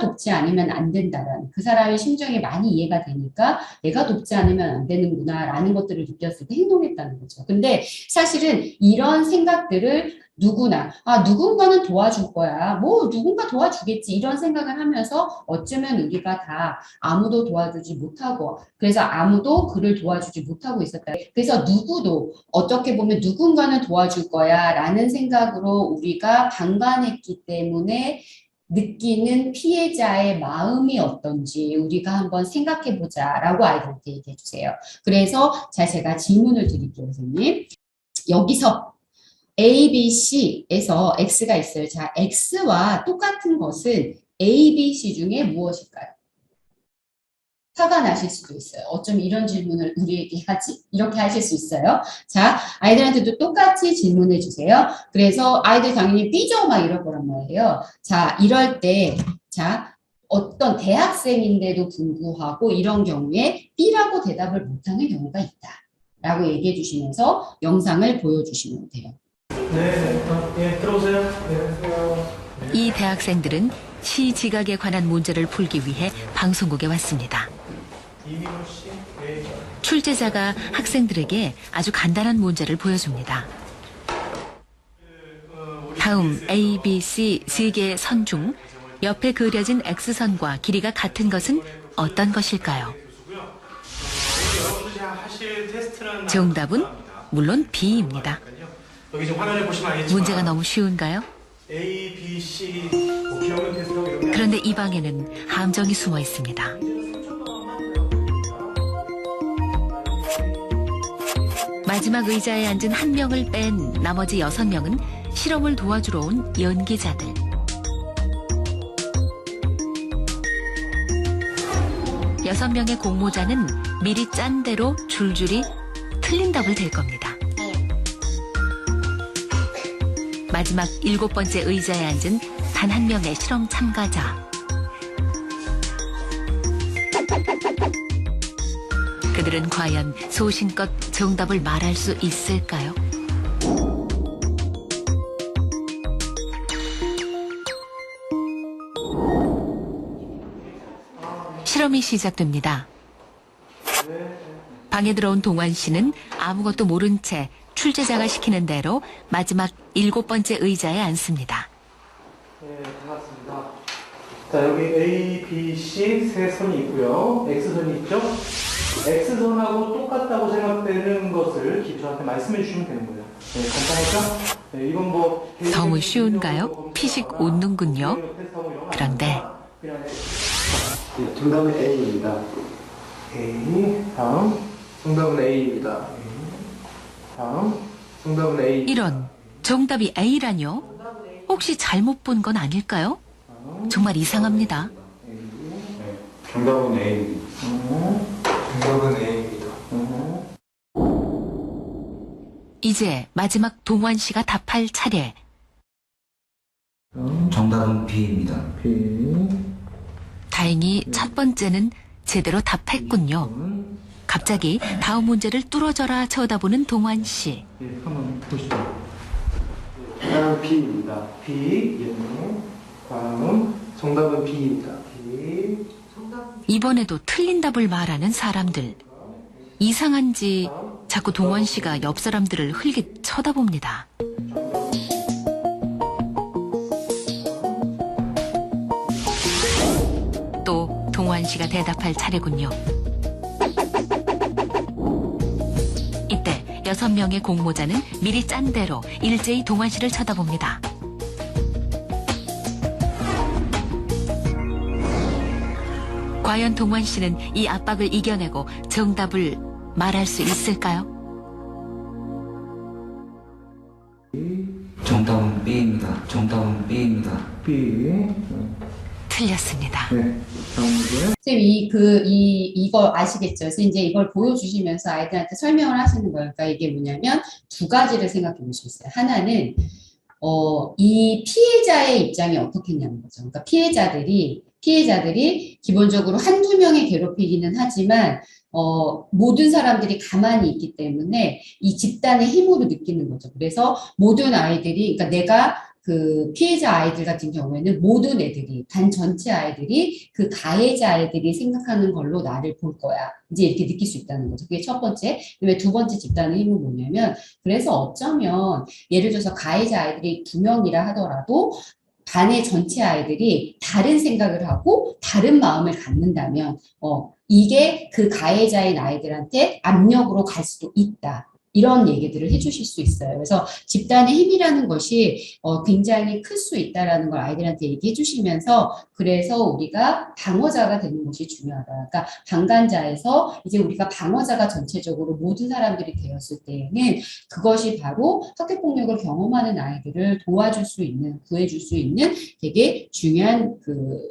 돕지 않으면 안 된다라는, 그 사람의 심정이 많이 이해가 되니까 내가 돕지 않으면 안 되는구나라는 것들을 느꼈을 때 행동했다는 거죠. 근데 사실은 이런 생각들을 누군가는 도와줄 거야. 누군가 도와주겠지. 이런 생각을 하면서 어쩌면 우리가 다 아무도 도와주지 못하고, 그래서 아무도 그를 도와주지 못하고 있었다. 그래서 누구도 어떻게 보면 누군가는 도와줄 거야 라는 생각으로 우리가 방관했기 때문에 느끼는 피해자의 마음이 어떤지 우리가 한번 생각해 보자라고 아이들한테 얘기해 주세요. 그래서 제가 질문을 드릴게요, 선생님. 여기서 A, B, C에서 X가 있어요. 자, X와 똑같은 것은 A, B, C 중에 무엇일까요? 화가 나실 수도 있어요. 어쩜 이런 질문을 우리에게 하지? 이렇게 하실 수 있어요. 자, 아이들한테도 똑같이 질문해 주세요. 그래서 아이들 당연히 삐져 막 이럴 거란 말이에요. 자, 이럴 때 자, 어떤 대학생인데도 불구하고 이런 경우에 B라고 대답을 못하는 경우가 있다. 라고 얘기해 주시면서 영상을 보여주시면 돼요. 네, 예, 들어오세요. 네, 안녕하세요. 이 대학생들은 시지각에 관한 문제를 풀기 위해 방송국에 왔습니다. 이민호 씨, 네. 출제자가 학생들에게 아주 간단한 문제를 보여줍니다. 다음 A, B, C 세 개의 선 중 옆에 그려진 X선과 길이가 같은 것은 어떤 것일까요? 여러분들이 하실 테스트는 정답은 물론 B입니다. 여기 지금 화면에 보시면 알겠지만 문제가 너무 쉬운가요? A, B, C 뭐 기억력 테스트하고 이런 게 그런데 이 방에는 함정이 숨어 있습니다. 마지막 의자에 앉은 한 명을 뺀 나머지 6명은 실험을 도와주러 온 연기자들. 여섯 명의 공모자는 미리 짠 대로 줄줄이 틀린 답을 댈 겁니다. 마지막 7번째 의자에 앉은 단 한 명의 실험 참가자. 그들은 과연 소신껏 정답을 말할 수 있을까요? 실험이 시작됩니다. 방에 들어온 동환 씨는 아무것도 모른 채 출제자가 시키는 대로 마지막 7번째 의자에 앉습니다. 네, 반갑습니다. 자, 여기 A, B, C 세 선이 있고요. X선이 있죠? X선하고 똑같다고 생각되는 것을 저한테 말씀해 주시면 되는 거예요. 네, 간단하죠? 네, 이건 뭐 너무 쉬운가요? 피식 웃는군요. 그런데 네, 정답은 A입니다. A, 다음. 정답은 A입니다. 다음. 정답은 A. 이런 정답이 A라뇨? 혹시 잘못 본 건 아닐까요? 정말 이상합니다. 정답은 A입니다. 정답은 A입니다. 이제 마지막 동환 씨가 답할 차례. 정답은 B입니다. B. 다행히 첫 번째는 제대로 답했군요. 갑자기 다음 문제를 뚫어져라 쳐다보는 동환 씨. 예, 한번 보시죠. 정답은 B입니다. B. 예. 다음. 정답은 B입니다. B. 이번에도 틀린 답을 말하는 사람들. 이상한지 자꾸 동환 씨가 옆 사람들을 흘깃 쳐다봅니다. 또 동환 씨가 대답할 차례군요. 이때 6명의 공모자는 미리 짠 대로 일제히 동환 씨를 쳐다봅니다. 과연 동환 씨는 이 압박을 이겨내고 정답을 말할 수 있을까요? 정답은 B입니다. 정답은 B입니다. B. 틀렸습니다. 네. 다음 문제. 선생님, 이거 아시겠죠? 그래서 이제 이걸 보여주시면서 아이들한테 설명을 하시는 거예요. 그러니까 이게 뭐냐면 두 가지를 생각해 볼 수 있어요. 하나는, 이 피해자의 입장이 어떻겠냐는 거죠. 그러니까 피해자들이 기본적으로 한두 명의 괴롭히기는 하지만, 모든 사람들이 가만히 있기 때문에 이 집단의 힘으로 느끼는 거죠. 그래서 모든 아이들이, 그러니까 내가 그 피해자 아이들 같은 경우에는 모든 애들이, 반 전체 아이들이 그 가해자 아이들이 생각하는 걸로 나를 볼 거야. 이제 이렇게 느낄 수 있다는 거죠. 그게 첫 번째. 왜 두 번째 집단의 힘은 뭐냐면, 그래서 어쩌면 예를 들어서 가해자 아이들이 2명이라 하더라도 반의 전체 아이들이 다른 생각을 하고 다른 마음을 갖는다면, 이게 그 가해자인 아이들한테 압력으로 갈 수도 있다. 이런 얘기들을 해주실 수 있어요. 그래서 집단의 힘이라는 것이 굉장히 클 수 있다라는 걸 아이들한테 얘기해 주시면서, 그래서 우리가 방어자가 되는 것이 중요하다. 그러니까 방관자에서 이제 우리가 방어자가 전체적으로 모든 사람들이 되었을 때에는 그것이 바로 학교폭력을 경험하는 아이들을 도와줄 수 있는, 구해줄 수 있는 되게 중요한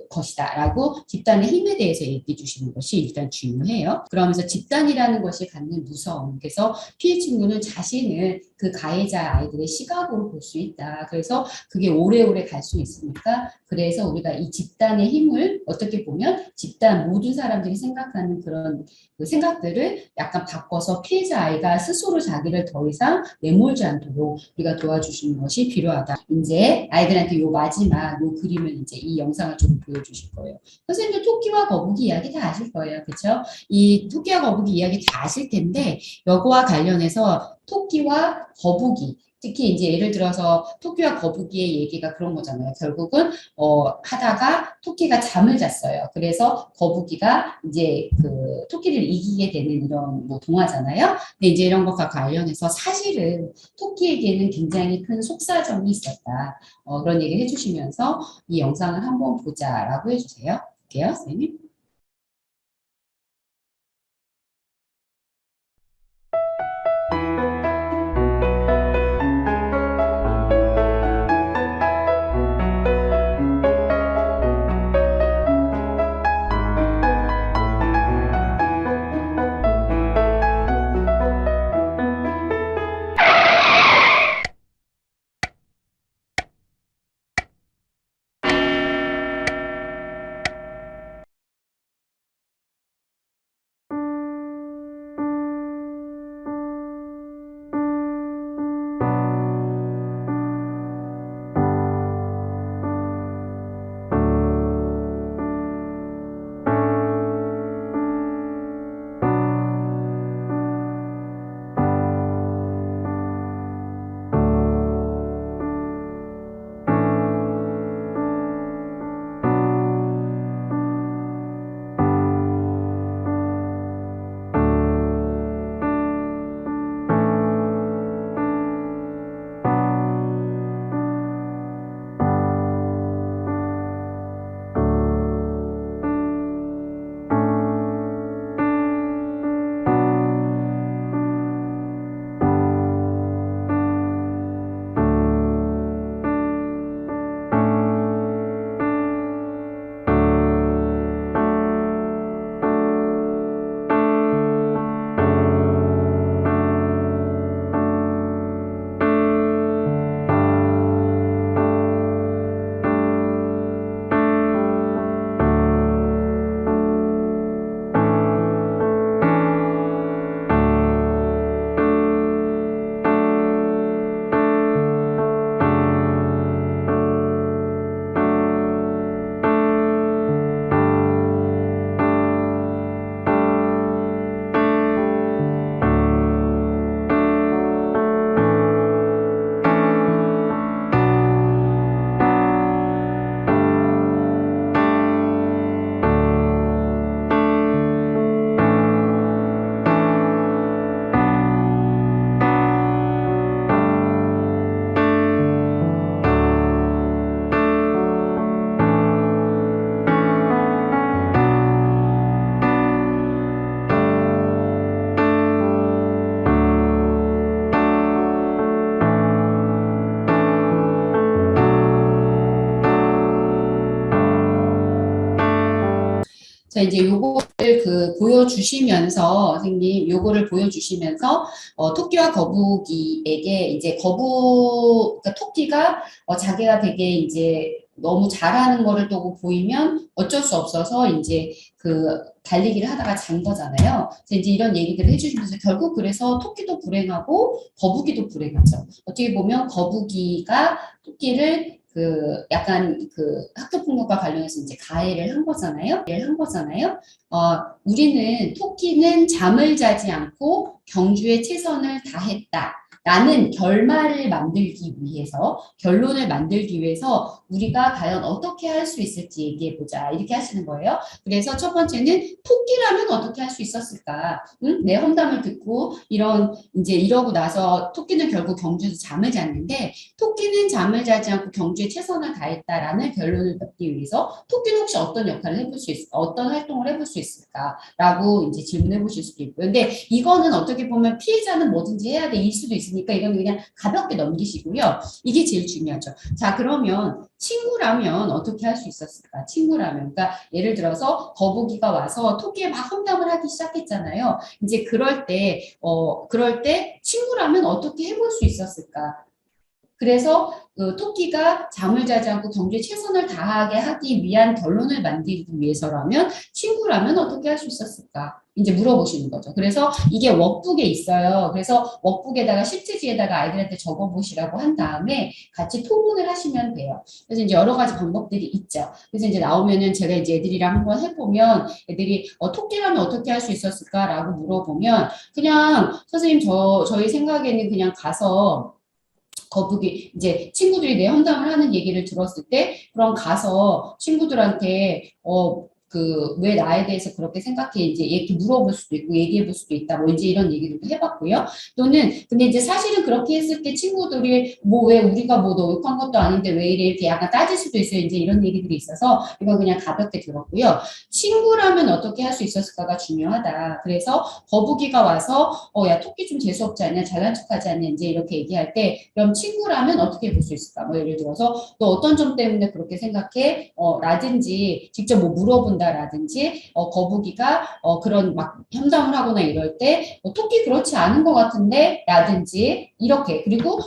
것이다라고 집단의 힘에 대해서 얘기해 주시는 것이 일단 중요해요. 그러면서 집단이라는 것이 갖는 무서움, 그래서 피해 친구는 자신을 그 가해자 아이들의 시각으로 볼 수 있다. 그래서 그게 오래오래 갈 수 있으니까 그래서 우리가 이 집단의 힘을 어떻게 보면 집단 모든 사람들이 생각하는 그런 그 생각들을 약간 바꿔서 피해자 아이가 스스로 자기를 더 이상 내몰지 않도록 우리가 도와주시는 것이 필요하다. 이제 아이들한테 요 마지막 요 그림을 이제 이 영상을 좀 보여주실 거예요. 선생님도 토끼와 거북이 이야기 다 아실 거예요. 그렇죠? 이 토끼와 거북이 이야기 다 아실 텐데 요거와 관련해서 토끼와 거북이 특히 이제 예를 들어서 토끼와 거북이의 얘기가 그런 거잖아요. 결국은 하다가 토끼가 잠을 잤어요. 그래서 거북이가 이제 그 토끼를 이기게 되는 이런 뭐 동화잖아요. 근데 이제 이런 것과 관련해서 사실은 토끼에게는 굉장히 큰 속사정이 있었다. 그런 얘기를 해주시면서 이 영상을 한번 보자라고 해주세요. 볼게요, 선생님. 자, 이제 요거를 보여주시면서, 선생님, 요거를 보여주시면서, 토끼와 거북이에게 이제 그러니까 토끼가, 자기가 되게 이제 너무 잘하는 거를 또 보이면 어쩔 수 없어서 이제 달리기를 하다가 잔 거잖아요. 그래서 이제 이런 얘기들을 해주시면서 결국 그래서 토끼도 불행하고 거북이도 불행하죠. 어떻게 보면 거북이가 토끼를 약간 학교 폭력과 관련해서 이제 가해를 한 거잖아요. 우리는 토끼는 잠을 자지 않고 경주에 최선을 다했다. 라는 결론을 만들기 위해서 우리가 과연 어떻게 할 수 있을지 얘기해보자. 이렇게 하시는 거예요. 그래서 첫 번째는 토끼라면 어떻게 할 수 있었을까? 응? 내 험담을 듣고 이제 이러고 나서 토끼는 결국 경주에서 잠을 잤는데 토끼는 잠을 자지 않고 경주에 최선을 다했다라는 결론을 얻기 위해서 토끼는 혹시 어떤 어떤 활동을 해볼 수 있을까라고 이제 질문해 보실 수도 있고요. 근데 이거는 어떻게 보면 피해자는 뭐든지 해야 돼 일 수도 있으니까 이거는 그냥 가볍게 넘기시고요. 이게 제일 중요하죠. 자, 그러면 친구라면 어떻게 할 수 있었을까? 친구라면. 그러니까 예를 들어서 거북이가 와서 토끼에 막 험담을 하기 시작했잖아요. 이제 그럴 때 친구라면 어떻게 해볼 수 있었을까? 그래서 토끼가 잠을 자지 않고 경주에 최선을 다하게 하기 위한 결론을 만들기 위해서라면 친구라면 어떻게 할 수 있었을까? 이제 물어보시는 거죠. 그래서 이게 워크북에 있어요. 그래서 워크북에다가 시트지에다가 아이들한테 적어보시라고 한 다음에 같이 토론을 하시면 돼요. 그래서 이제 여러 가지 방법들이 있죠. 그래서 이제 나오면은 제가 이제 애들이랑 한번 해보면 애들이 토끼라면 어떻게 할 수 있었을까라고 물어보면 그냥 선생님 저희 생각에는 그냥 가서 거북이 이제 친구들이 내 험담을 하는 얘기를 들었을 때 그럼 가서 친구들한테 왜 나에 대해서 그렇게 생각해 이제 이렇게 물어볼 수도 있고 얘기해 볼 수도 있다 뭐 이제 이런 얘기도 해봤고요. 또는 근데 이제 사실은 그렇게 했을 때 친구들이 뭐 왜 우리가 뭐 노력한 것도 아닌데 왜 이래 이렇게 약간 따질 수도 있어요. 이제 이런 얘기들이 있어서 이건 그냥 가볍게 들었고요. 친구라면 어떻게 할 수 있었을까가 중요하다. 그래서 거북이가 와서 야 토끼 좀 재수 없지 않냐 잘난 척하지 않냐 이제 이렇게 얘기할 때 그럼 친구라면 어떻게 볼 수 있을까? 뭐 예를 들어서 너 어떤 점 때문에 그렇게 생각해? 라든지 직접 뭐 물어본다라든지 거북이가 그런 막 험담을 하거나 이럴 때 토끼 그렇지 않은 것 같은데 라든지 이렇게 그리고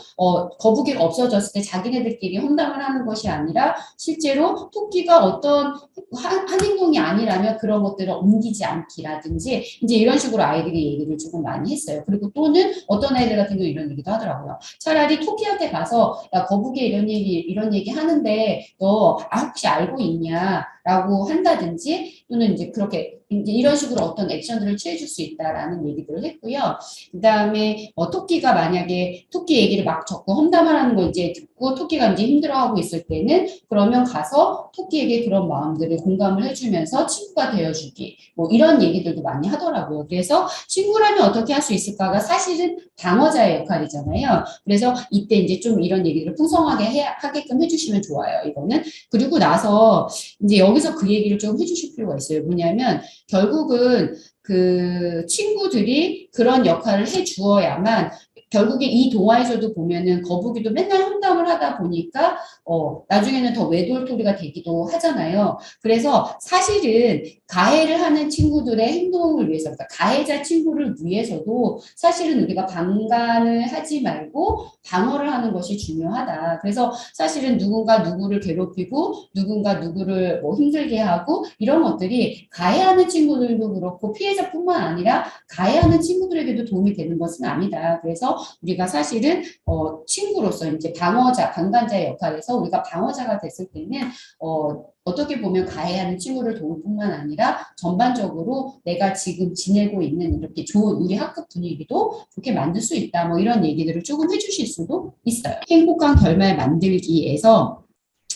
거북이가 없어졌을 때 자기네들끼리 험담을 하는 것이 아니라 실제로 토끼가 어떤 한 행동이 아니라면 그런 것들을 옮기지 않기라든지 이제 이런 식으로 아이들이 얘기를 조금 많이 했어요. 그리고 또는 어떤 아이들 같은 경우 이런 얘기도 하더라고요. 차라리 토끼한테 가서 야 거북이 이런 얘기 하는데 너 혹시 알고 있냐라고 한다든지 또는 이제 그렇게 이제 이런 식으로 어떤 액션들을 취해줄 수 있다라는 얘기들을 했고요. 그다음에 토끼가 만약에 토끼 얘기를 막 적고 험담하라는 걸 이제 듣고 토끼가 이제 힘들어하고 있을 때는 그러면 가서 토끼에게 그런 마음들을 공감을 해주면서 친구가 되어주기 뭐 이런 얘기들도 많이 하더라고요. 그래서 친구라면 어떻게 할 수 있을까가 사실은 방어자의 역할이잖아요. 그래서 이때 이제 좀 이런 얘기를 풍성하게 하게끔 해주시면 좋아요. 이거는 그리고 나서 이제 여기서 그 얘기를 좀 해주실 필요가 있어요. 뭐냐면 결국은 그 친구들이 그런 역할을 해 주어야만 결국에 이 동화에서도 보면은 거북이도 맨날 험담을 하다 보니까 나중에는 더 외돌토리가 되기도 하잖아요. 그래서 사실은 가해를 하는 친구들의 행동을 위해서, 그러니까 가해자 친구를 위해서도 사실은 우리가 방관을 하지 말고 방어를 하는 것이 중요하다. 그래서 사실은 누군가 누구를 괴롭히고 누군가 누구를 뭐 힘들게 하고 이런 것들이 가해하는 친구들도 그렇고 피해자뿐만 아니라 가해하는 친구들에게도 도움이 되는 것은 아니다. 그래서 우리가 사실은 친구로서 이제 방관자의 역할에서 우리가 방어자가 됐을 때는 어떻게 보면 가해하는 친구를 도울 뿐만 아니라 전반적으로 내가 지금 지내고 있는 이렇게 좋은 우리 학급 분위기도 좋게 만들 수 있다. 뭐 이런 얘기들을 조금 해주실 수도 있어요. 행복한 결말 만들기에서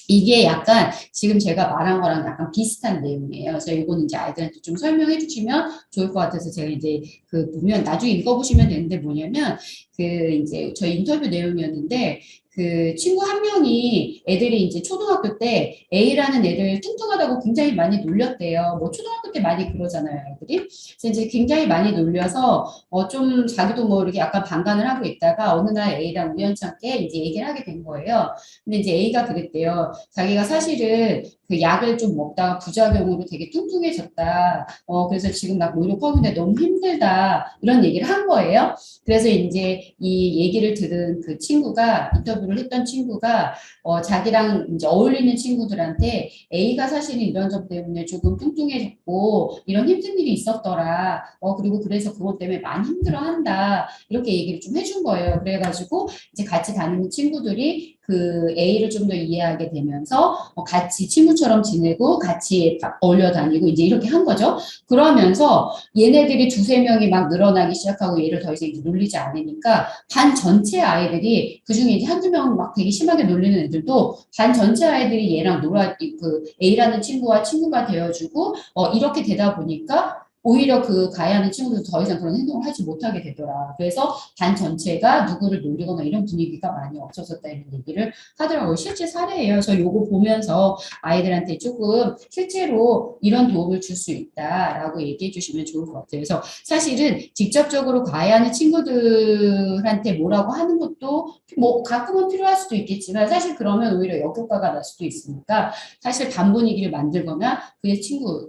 이게 약간 지금 제가 말한 거랑 약간 비슷한 내용이에요. 그래서 이거는 이제 아이들한테 좀 설명해 주시면 좋을 것 같아서 제가 이제 그 보면 나중에 읽어보시면 되는데 뭐냐면 그 이제 저희 인터뷰 내용이었는데 그 친구 한 명이 애들이 이제 초등학교 때 A라는 애들 뚱뚱하다고 굉장히 많이 놀렸대요. 뭐 초등학교 때 많이 그러잖아요, 애들이. 그래서 이제 굉장히 많이 놀려서 좀 자기도 뭐 이렇게 약간 방관을 하고 있다가 어느 날 A랑 우연찮게 이제 얘기를 하게 된 거예요. 근데 이제 A가 그랬대요. 자기가 사실은 그 약을 좀 먹다가 부작용으로 되게 뚱뚱해졌다. 그래서 지금 막 노력하고 있는데 너무 힘들다. 이런 얘기를 한 거예요. 그래서 이제 이 얘기를 들은 그 친구가 인터뷰를 했던 친구가 자기랑 이제 어울리는 친구들한테 A가 사실은 이런 점 때문에 조금 뚱뚱해졌고 이런 힘든 일이 있었더라. 그리고 그래서 그것 때문에 많이 힘들어한다. 이렇게 얘기를 좀 해준 거예요. 그래가지고 이제 같이 다니는 친구들이 그 A를 좀 더 이해하게 되면서 같이 친구처럼 지내고 같이 어울려 다니고 이제 이렇게 한 거죠. 그러면서 얘네들이 두세 명이 막 늘어나기 시작하고 얘를 더 이상 놀리지 않으니까 반 전체 아이들이 그중에 이제 한두 명 막 되게 심하게 놀리는 애들도 반 전체 아이들이 얘랑 그 A라는 친구와 친구가 되어주고 이렇게 되다 보니까 오히려 그 가해하는 친구들도 더 이상 그런 행동을 하지 못하게 되더라. 그래서 반 전체가 누구를 놀리거나 이런 분위기가 많이 없어졌다는 얘기를 하더라고요. 실제 사례예요. 저 요거 보면서 아이들한테 조금 실제로 이런 도움을 줄 수 있다라고 얘기해 주시면 좋을 것 같아요. 그래서 사실은 직접적으로 가해하는 친구들한테 뭐라고 하는 것도 뭐 가끔은 필요할 수도 있겠지만 사실 그러면 오히려 역효과가 날 수도 있으니까 사실 반 분위기를 만들거나 그의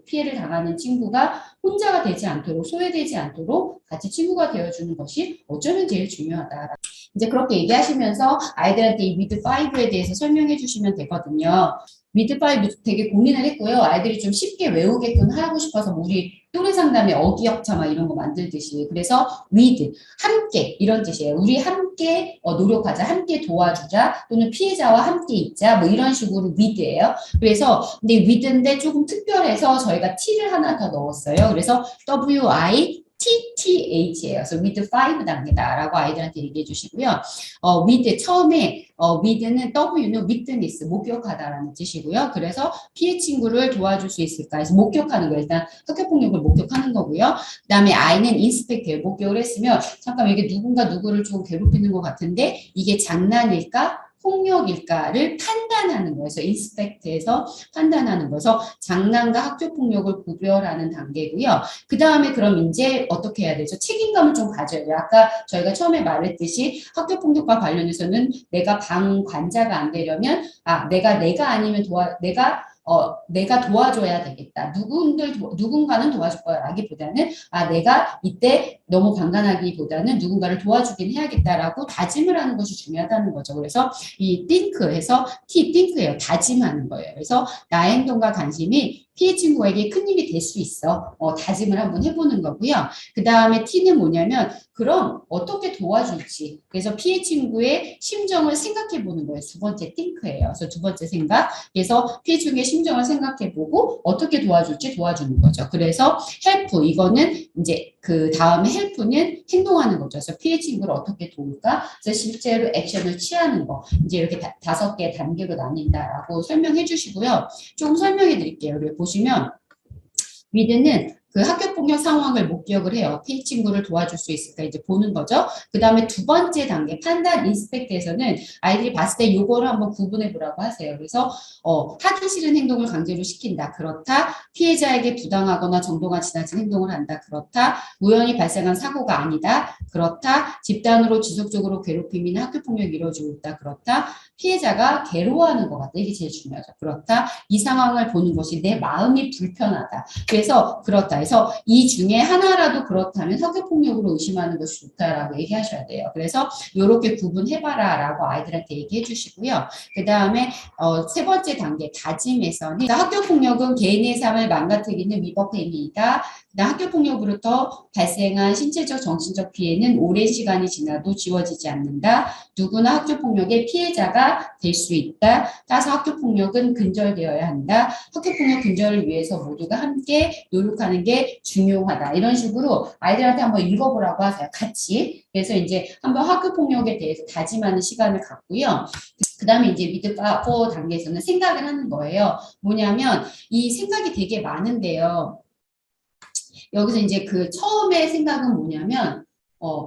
피해를 당하는 친구가 혼자가 되지 않도록, 소외되지 않도록 같이 친구가 되어주는 것이 어쩌면 제일 중요하다. 이제 그렇게 얘기하시면서 아이들한테 이 미드 5에 대해서 설명해 주시면 되거든요. 미드 5 되게 고민을 했고요. 아이들이 좀 쉽게 외우게끔 하고 싶어서 우리 또래 상담에 어기역차 막 이런 거 만들듯이. 그래서 with, 함께 이런 뜻이에요. 우리 함께 노력하자, 함께 도와주자, 또는 피해자와 함께 있자, 뭐 이런 식으로 with예요. 그래서 근데 with인데 조금 특별해서 저희가 t를 하나 더 넣었어요. 그래서 WITTH예요. 그래서 with 5 단계다라고 아이들한테 얘기해 주시고요. with 처음에 with는 W는 witness 목격하다라는 뜻이고요. 그래서 피해 친구를 도와줄 수 있을까 해서 목격하는 거예요. 일단 학교폭력을 목격하는 거고요. 그다음에 I는 inspect예요. 목격을 했으면 잠깐 이게 누군가 누구를 좀 괴롭히는 것 같은데 이게 장난일까? 폭력일까를 판단하는 거예요. 그래서 inspect에서 판단하는 거여서 장난과 학교폭력을 구별하는 단계고요. 그 다음에 그럼 이제 어떻게 해야 되죠? 책임감을 좀 가져야 돼요. 아까 저희가 처음에 말했듯이 학교폭력과 관련해서는 내가 방관자가 안 되려면 내가 아니면 내가 도와줘야 되겠다. 누군가는 도와줄 거야. 라기보다는, 내가 이때 너무 방관하기보다는 누군가를 도와주긴 해야겠다라고 다짐을 하는 것이 중요하다는 거죠. 그래서 이 think에서 think예요. 다짐하는 거예요. 그래서 나의 행동과 관심이 피해 친구에게 큰 힘이 될 수 있어. 다짐을 한번 해보는 거고요. 그 다음에 T는 뭐냐면, 그럼 어떻게 도와줄지. 그래서 피해 친구의 심정을 생각해 보는 거예요. 두 번째 think예요. 그래서 두 번째 생각. 그래서 피해 친구의 심정을 생각해 보고 어떻게 도와줄지 도와주는 거죠. 그래서 help, 이거는 이제 그 다음에 help는 행동하는 거죠. 그래서 피해 친구를 어떻게 도울까? 그래서 실제로 액션을 취하는 거. 이제 이렇게 5개 단계로 나뉜다라고 설명해 주시고요. 조금 설명해 드릴게요. 여기 보시면 with는 그 학교폭력 상황을 목격을 해요. 피해 친구를 도와줄 수 있을까 이제 보는 거죠. 그 다음에 두 번째 단계 판단 인스펙트에서는 아이들이 봤을 때 요거를 한번 구분해 보라고 하세요. 그래서 하기 싫은 행동을 강제로 시킨다. 그렇다. 피해자에게 부당하거나 정도가 지나친 행동을 한다. 그렇다. 우연히 발생한 사고가 아니다. 그렇다. 집단으로 지속적으로 괴롭힘이나 학교폭력이 이루어지고 있다. 그렇다. 피해자가 괴로워하는 것 같다. 이게 제일 중요하죠. 그렇다. 이 상황을 보는 것이 내 마음이 불편하다. 그래서 그렇다. 그래서 이 중에 하나라도 그렇다면 학교폭력으로 의심하는 것이 좋다라고 얘기하셔야 돼요. 그래서 이렇게 구분해봐라 라고 아이들한테 얘기해 주시고요. 그 다음에 세 번째 단계 다짐에서는 학교폭력은 개인의 삶을 망가뜨리는 위법 행위이다. 학교폭력으로부터 발생한 신체적, 정신적 피해는 오랜 시간이 지나도 지워지지 않는다. 누구나 학교폭력의 피해자가 될 수 있다. 따라서 학교폭력은 근절되어야 한다. 학교폭력 근절을 위해서 모두가 함께 노력하는 게 중요하다. 이런 식으로 아이들한테 한번 읽어보라고 하세요. 같이. 그래서 이제 한번 학교폭력에 대해서 다짐하는 시간을 갖고요. 그 다음에 이제 미드 4 단계에서는 생각을 하는 거예요. 뭐냐면 이 생각이 되게 많은데요. 여기서 이제 그 처음에 생각은 뭐냐면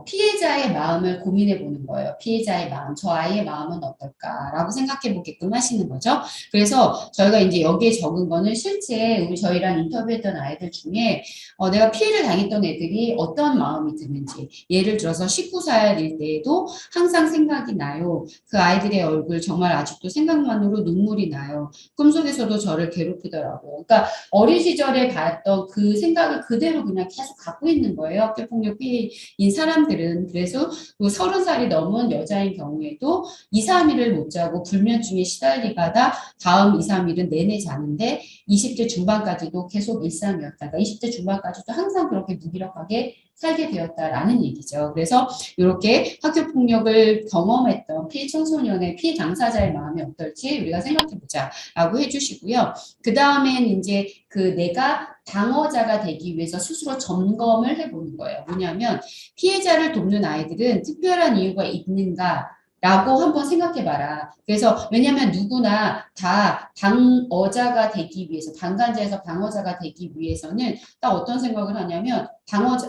피해자의 마음을 고민해 보는 거예요. 피해자의 마음, 저 아이의 마음은 어떨까라고 생각해 보게끔 하시는 거죠. 그래서 저희가 이제 여기에 적은 거는 실제 저희랑 인터뷰했던 아이들 중에 내가 피해를 당했던 애들이 어떤 마음이 드는지, 예를 들어서 19살일 때에도 항상 생각이 나요. 그 아이들의 얼굴 정말 아직도 생각만으로 눈물이 나요. 꿈속에서도 저를 괴롭히더라고요. 그러니까 어린 시절에 봤던 그 생각을 그대로 그냥 계속 갖고 있는 거예요. 학교폭력 피해인 사람들은. 그래서 30살이 넘은 여자인 경우에도 2, 3일을 못 자고 불면증에 시달리다가 다음 2, 3일은 내내 자는데 20대 중반까지도 계속 일상이었다가 20대 중반까지도 항상 그렇게 무기력하게 살게 되었다라는 얘기죠. 그래서 이렇게 학교폭력을 경험했던 피해 청소년의 피해 당사자의 마음이 어떨지 우리가 생각해보자 라고 해주시고요. 그 다음엔 이제 내가 방어자가 되기 위해서 스스로 점검을 해보는 거예요. 뭐냐면 피해자를 돕는 아이들은 특별한 이유가 있는가 라고 한번 생각해봐라. 그래서 왜냐하면 누구나 다 방어자가 되기 위해서, 방관자에서 방어자가 되기 위해서는 딱 어떤 생각을 하냐면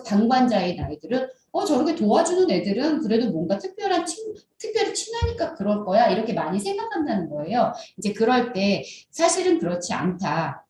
방관자인 아이들은 저렇게 도와주는 애들은 그래도 뭔가 특별히 친하니까 그럴 거야 이렇게 많이 생각한다는 거예요. 이제 그럴 때 사실은 그렇지 않다.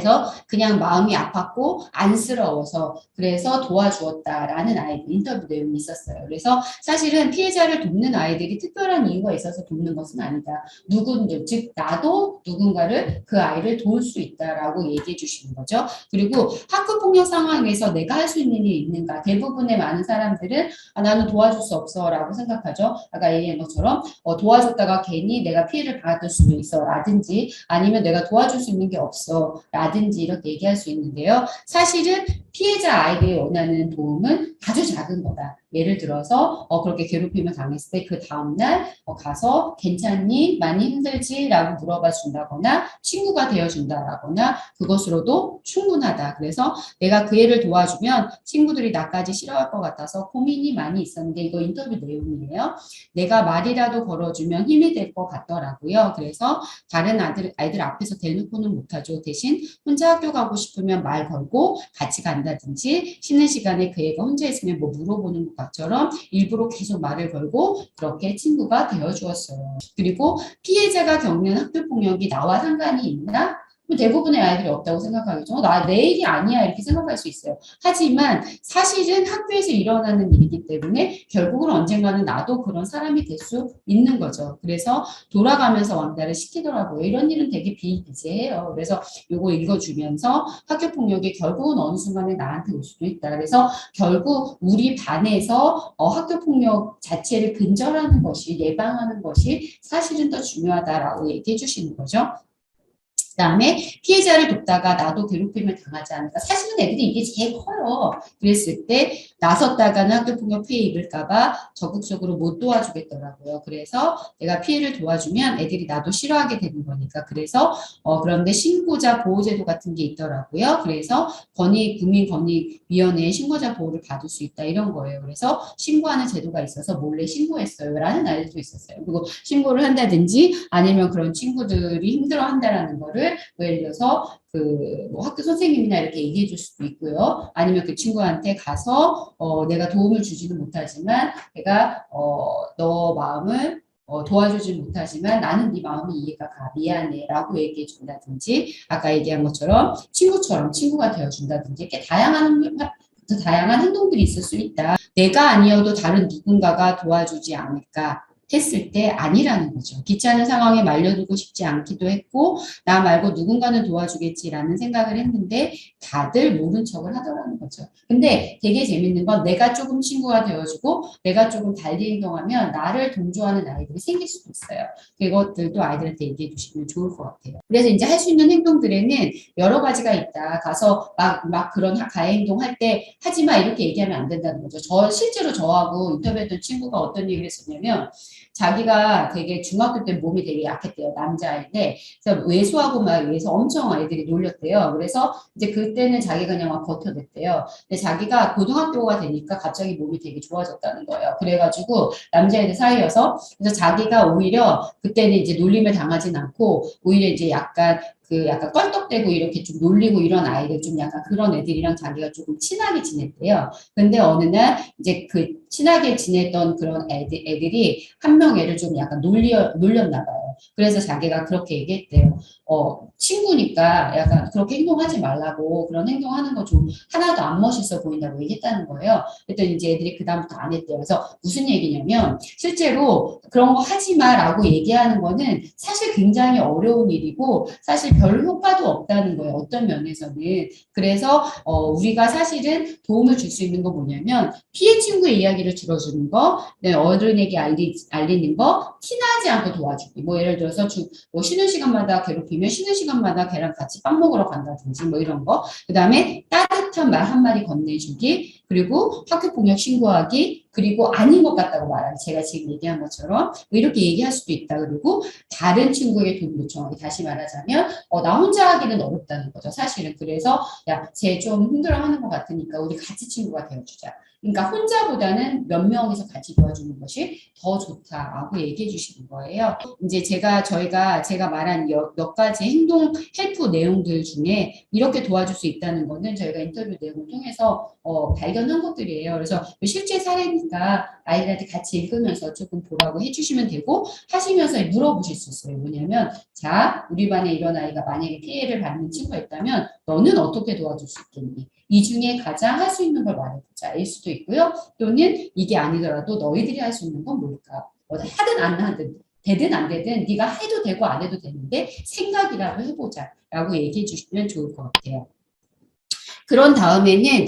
그래서 그냥 마음이 아팠고 안쓰러워서 그래서 도와주었다라는 아이들 인터뷰 내용이 있었어요. 그래서 사실은 피해자를 돕는 아이들이 특별한 이유가 있어서 돕는 것은 아니다. 누군들, 즉 나도 누군가를 그 아이를 도울 수 있다라고 얘기해 주시는 거죠. 그리고 학교폭력 상황에서 내가 할 수 있는 일이 있는가? 대부분의 많은 사람들은 나는 도와줄 수 없어라고 생각하죠. 아까 얘기한 것처럼 도와줬다가 괜히 내가 피해를 받을 수도 있어 라든지 아니면 내가 도와줄 수 있는 게 없어 라든지 이렇게 얘기할 수 있는데요. 사실은 피해자 아이들이 원하는 도움은 아주 작은 거다. 예를 들어서 그렇게 괴롭힘을 당했을 때 그 다음날 가서 괜찮니? 많이 힘들지? 라고 물어봐 준다거나 친구가 되어준다라거나 그것으로도 충분하다. 그래서 내가 그 애를 도와주면 친구들이 나까지 싫어할 것 같아서 고민이 많이 있었는데 이거 인터뷰 내용이에요. 내가 말이라도 걸어주면 힘이 될 것 같더라고요. 그래서 다른 아이들 앞에서 대놓고는 못하죠. 대신 혼자 학교 가고 싶으면 말 걸고 같이 간다든지 쉬는 시간에 그 애가 혼자 있으면 뭐 물어보는 것처럼 일부러 계속 말을 걸고 그렇게 친구가 되어주었어요. 그리고 피해자가 겪는 학교폭력이 나와 상관이 있나? 대부분의 아이들이 없다고 생각하겠죠. 내 일이 아니야 이렇게 생각할 수 있어요. 하지만 사실은 학교에서 일어나는 일이기 때문에 결국은 언젠가는 나도 그런 사람이 될 수 있는 거죠. 그래서 돌아가면서 왕따를 시키더라고요. 이런 일은 되게 비일비재해요. 그래서 이거 읽어주면서 학교폭력이 결국은 어느 순간에 나한테 올 수도 있다. 그래서 결국 우리 반에서 학교폭력 자체를 근절하는 것이 예방하는 것이 사실은 더 중요하다라고 얘기해 주시는 거죠. 그다음에 피해자를 돕다가 나도 괴롭힘을 당하지 않을까. 사실은 애들이 이게 제일 커요. 그랬을 때 나섰다가는 학교폭력 피해 입을까봐 적극적으로 못 도와주겠더라고요. 그래서 내가 피해를 도와주면 애들이 나도 싫어하게 되는 거니까. 그래서 그런데 신고자 보호제도 같은 게 있더라고요. 그래서 국민권익위원회에 신고자 보호를 받을 수 있다 이런 거예요. 그래서 신고하는 제도가 있어서 몰래 신고했어요라는 아이들도 있었어요. 그리고 신고를 한다든지 아니면 그런 친구들이 힘들어한다라는 거를 예를 들어서 뭐 학교 선생님이나 이렇게 얘기해 줄 수도 있고요. 아니면 그 친구한테 가서 내가 도움을 주지는 못하지만 내가 너 마음을 도와주지 못하지만 나는 네 마음이 이해가 가. 미안해. 라고 얘기해 준다든지 아까 얘기한 것처럼 친구처럼 친구가 되어준다든지 이렇게 다양한 행동들이 있을 수 있다. 내가 아니어도 다른 누군가가 도와주지 않을까 했을 때 아니라는 거죠. 귀찮은 상황에 말려두고 싶지 않기도 했고 나 말고 누군가는 도와주겠지라는 생각을 했는데 다들 모른 척을 하더라는 거죠. 근데 되게 재밌는 건 내가 조금 친구가 되어주고 내가 조금 달리 행동하면 나를 동조하는 아이들이 생길 수도 있어요. 그것들도 아이들한테 얘기해 주시면 좋을 것 같아요. 그래서 이제 할 수 있는 행동들에는 여러 가지가 있다. 가서 막 그런 가해 행동 할 때 하지 마 이렇게 얘기하면 안 된다는 거죠. 실제로 저하고 인터뷰했던 친구가 어떤 얘기를 했었냐면 자기가 되게 중학교 때 몸이 되게 약했대요. 남자아이인데 그래서 외수하고 막 위해서 엄청 아이들이 놀렸대요. 그래서 이제 그때는 자기가 그냥 막 버텨냈대요. 근데 자기가 고등학교가 되니까 갑자기 몸이 되게 좋아졌다는 거예요. 그래가지고 남자애들 사이여서 그래서 자기가 오히려 그때는 이제 놀림을 당하진 않고 오히려 이제 약간 껄떡대고 이렇게 좀 놀리고 이런 아이들 좀 약간 그런 애들이랑 자기가 조금 친하게 지냈대요. 근데 어느 날 이제 그 친하게 지냈던 그런 애들이 한 명 애를 좀 약간 놀렸나 봐요. 그래서 자기가 그렇게 얘기했대요. 친구니까 약간 그렇게 행동하지 말라고 그런 행동하는 거 좀 하나도 안 멋있어 보인다고 얘기했다는 거예요. 그랬더니 이제 애들이 그다음부터 안 했대요. 그래서 무슨 얘기냐면 실제로 그런 거 하지 마라고 얘기하는 거는 사실 굉장히 어려운 일이고 사실 별 효과도 없다는 거예요. 어떤 면에서는. 그래서 우리가 사실은 도움을 줄 수 있는 거 뭐냐면 피해 친구의 이야기를 들어주는 거, 어른에게 알리는 거, 티나지 않고 도와주기. 뭐 예를 들어서 뭐 쉬는 시간마다 괴롭히면 쉬는 시간마다 걔랑 같이 빵 먹으러 간다든지 뭐 이런 거. 그다음에 따뜻한 말 한마디 건네주기. 그리고 학교폭력 신고하기. 그리고 아닌 것 같다고 말하기. 제가 지금 얘기한 것처럼 뭐 이렇게 얘기할 수도 있다. 그리고 다른 친구에게 도움 요청하기. 다시 말하자면 나 혼자 하기는 어렵다는 거죠. 사실은. 그래서 야, 쟤 좀 힘들어하는 것 같으니까 우리 같이 친구가 되어주자. 그러니까 혼자보다는 몇 명이서 같이 도와주는 것이 더 좋다라고 얘기해 주시는 거예요. 이제 제가 말한 몇 가지 행동 헬프 내용들 중에 이렇게 도와줄 수 있다는 거는 저희가 인터뷰 내용을 통해서 발견한 것들이에요. 그래서 실제 사례니까 아이들한테 같이 읽으면서 조금 보라고 해주시면 되고 하시면서 물어보실 수 있어요. 뭐냐면 자, 우리 반에 이런 아이가 만약에 피해를 받는 친구가 있다면 너는 어떻게 도와줄 수 있겠니? 이 중에 가장 할 수 있는 걸 말해보자. 일 수도 있고요. 또는 이게 아니더라도 너희들이 할 수 있는 건 뭘까? 하든 안 하든 되든 안 되든 네가 해도 되고 안 해도 되는데 생각이라도 해보자 라고 얘기해 주시면 좋을 것 같아요. 그런 다음에는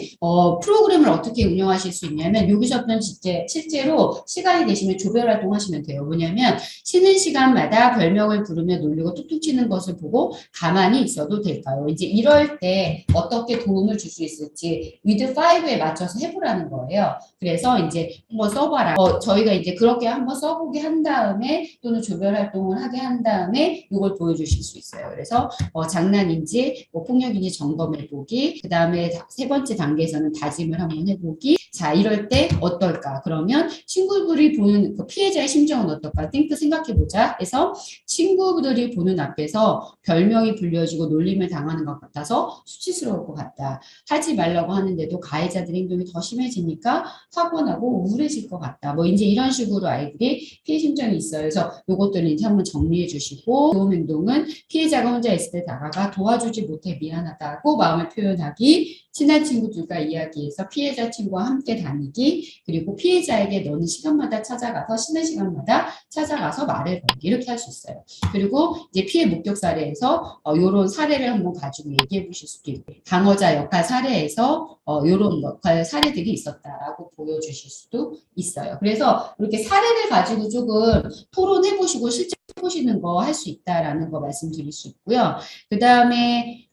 프로그램을 어떻게 운영하실 수 있냐면 여기서부터는 실제로 시간이 되시면 조별 활동하시면 돼요. 뭐냐면 쉬는 시간마다 별명을 부르며 놀리고 툭툭 치는 것을 보고 가만히 있어도 될까요? 이제 이럴 때 어떻게 도움을 줄 수 있을지 with 5에 맞춰서 해보라는 거예요. 그래서 이제 한번 써봐라. 저희가 이제 그렇게 한번 써보게 한 다음에 또는 조별 활동을 하게 한 다음에 이걸 보여주실 수 있어요. 그래서 장난인지 폭력인지 점검해보기, 그 다음에 세 번째 단계에서는 다짐을 한번 해보기. 자, 이럴 때 어떨까? 그러면 친구들이 보는 그 피해자의 심정은 어떨까? 생각해보자 해서 친구들이 보는 앞에서 별명이 불려지고 놀림을 당하는 것 같아서 수치스러울 것 같다. 하지 말라고 하는데도 가해자들 행동이 더 심해지니까 화가 나고 우울해질 것 같다. 뭐 이제 이런 식으로 아이들이 피해 심정이 있어요. 그래서 요것들은 이제 한번 정리해 주시고 도움 행동은 피해자가 혼자 있을 때 다가가 도와주지 못해 미안하다고 마음을 표현하기, 친한 친구들과 이야기해서 피해자 친구와 함께 다니기, 그리고 피해자에게 너는 시간마다 찾아가서 쉬는 시간마다 찾아가서 말을 걸기 이렇게 할 수 있어요. 그리고 이제 피해 목격 사례에서 요런 사례를 한번 가지고 얘기해 보실 수도 있고 방어자 역할 사례에서 요런 역할 사례들이 있었다라고 보여주실 수도 있어요. 그래서 이렇게 사례를 가지고 조금 토론해 보시고 실제 해보시는 거 할 수 있다라는 거 말씀드릴 수 있고요. 그 다음에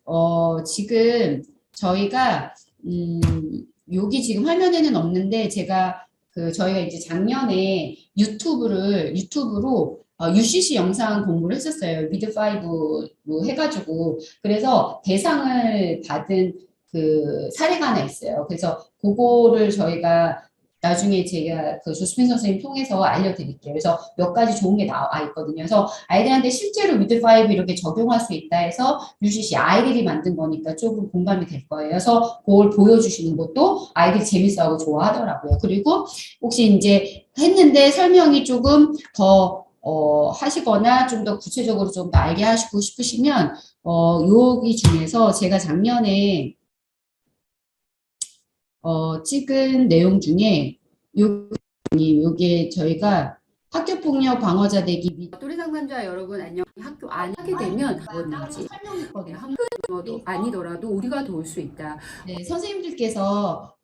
지금 저희가 여기 지금 화면에는 없는데 저희가 이제 작년에 유튜브로 UCC 영상 공부를 했었어요. 미드5로 해가지고 그래서 대상을 받은 그 사례가 하나 있어요. 그래서 그거를 저희가 나중에 제가 그 조스민 선생님 통해서 알려드릴게요. 그래서 몇 가지 좋은 게 나와 있거든요. 그래서 아이들한테 실제로 미드5 이렇게 적용할 수 있다 해서 UCC 아이들이 만든 거니까 조금 공감이 될 거예요. 그래서 그걸 보여주시는 것도 아이들이 재밌어하고 좋아하더라고요. 그리고 혹시 이제 했는데 설명이 조금 더 하시거나 좀 더 구체적으로 좀 더 알게 하시고 싶으시면 여기 중에서 제가 작년에 찍은 내용 중에 요게 저희가 학교폭력 방어자 되기 및 또래 상담자 여러분 안녕. 학교 안 하게 되면 뭐든지 설명했거든요. 한 번도 아니더라도 우리가 도울 수 있다. 네, 선생님들께서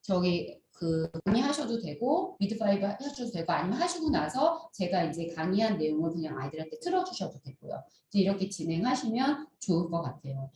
강의하셔도 되고 미드5 하셔도 되고 아니면 하시고 나서 제가 이제 강의한 내용을 그냥 아이들한테 틀어주셔도 되고요. 이제 이렇게 진행하시면 좋을 것 같아요.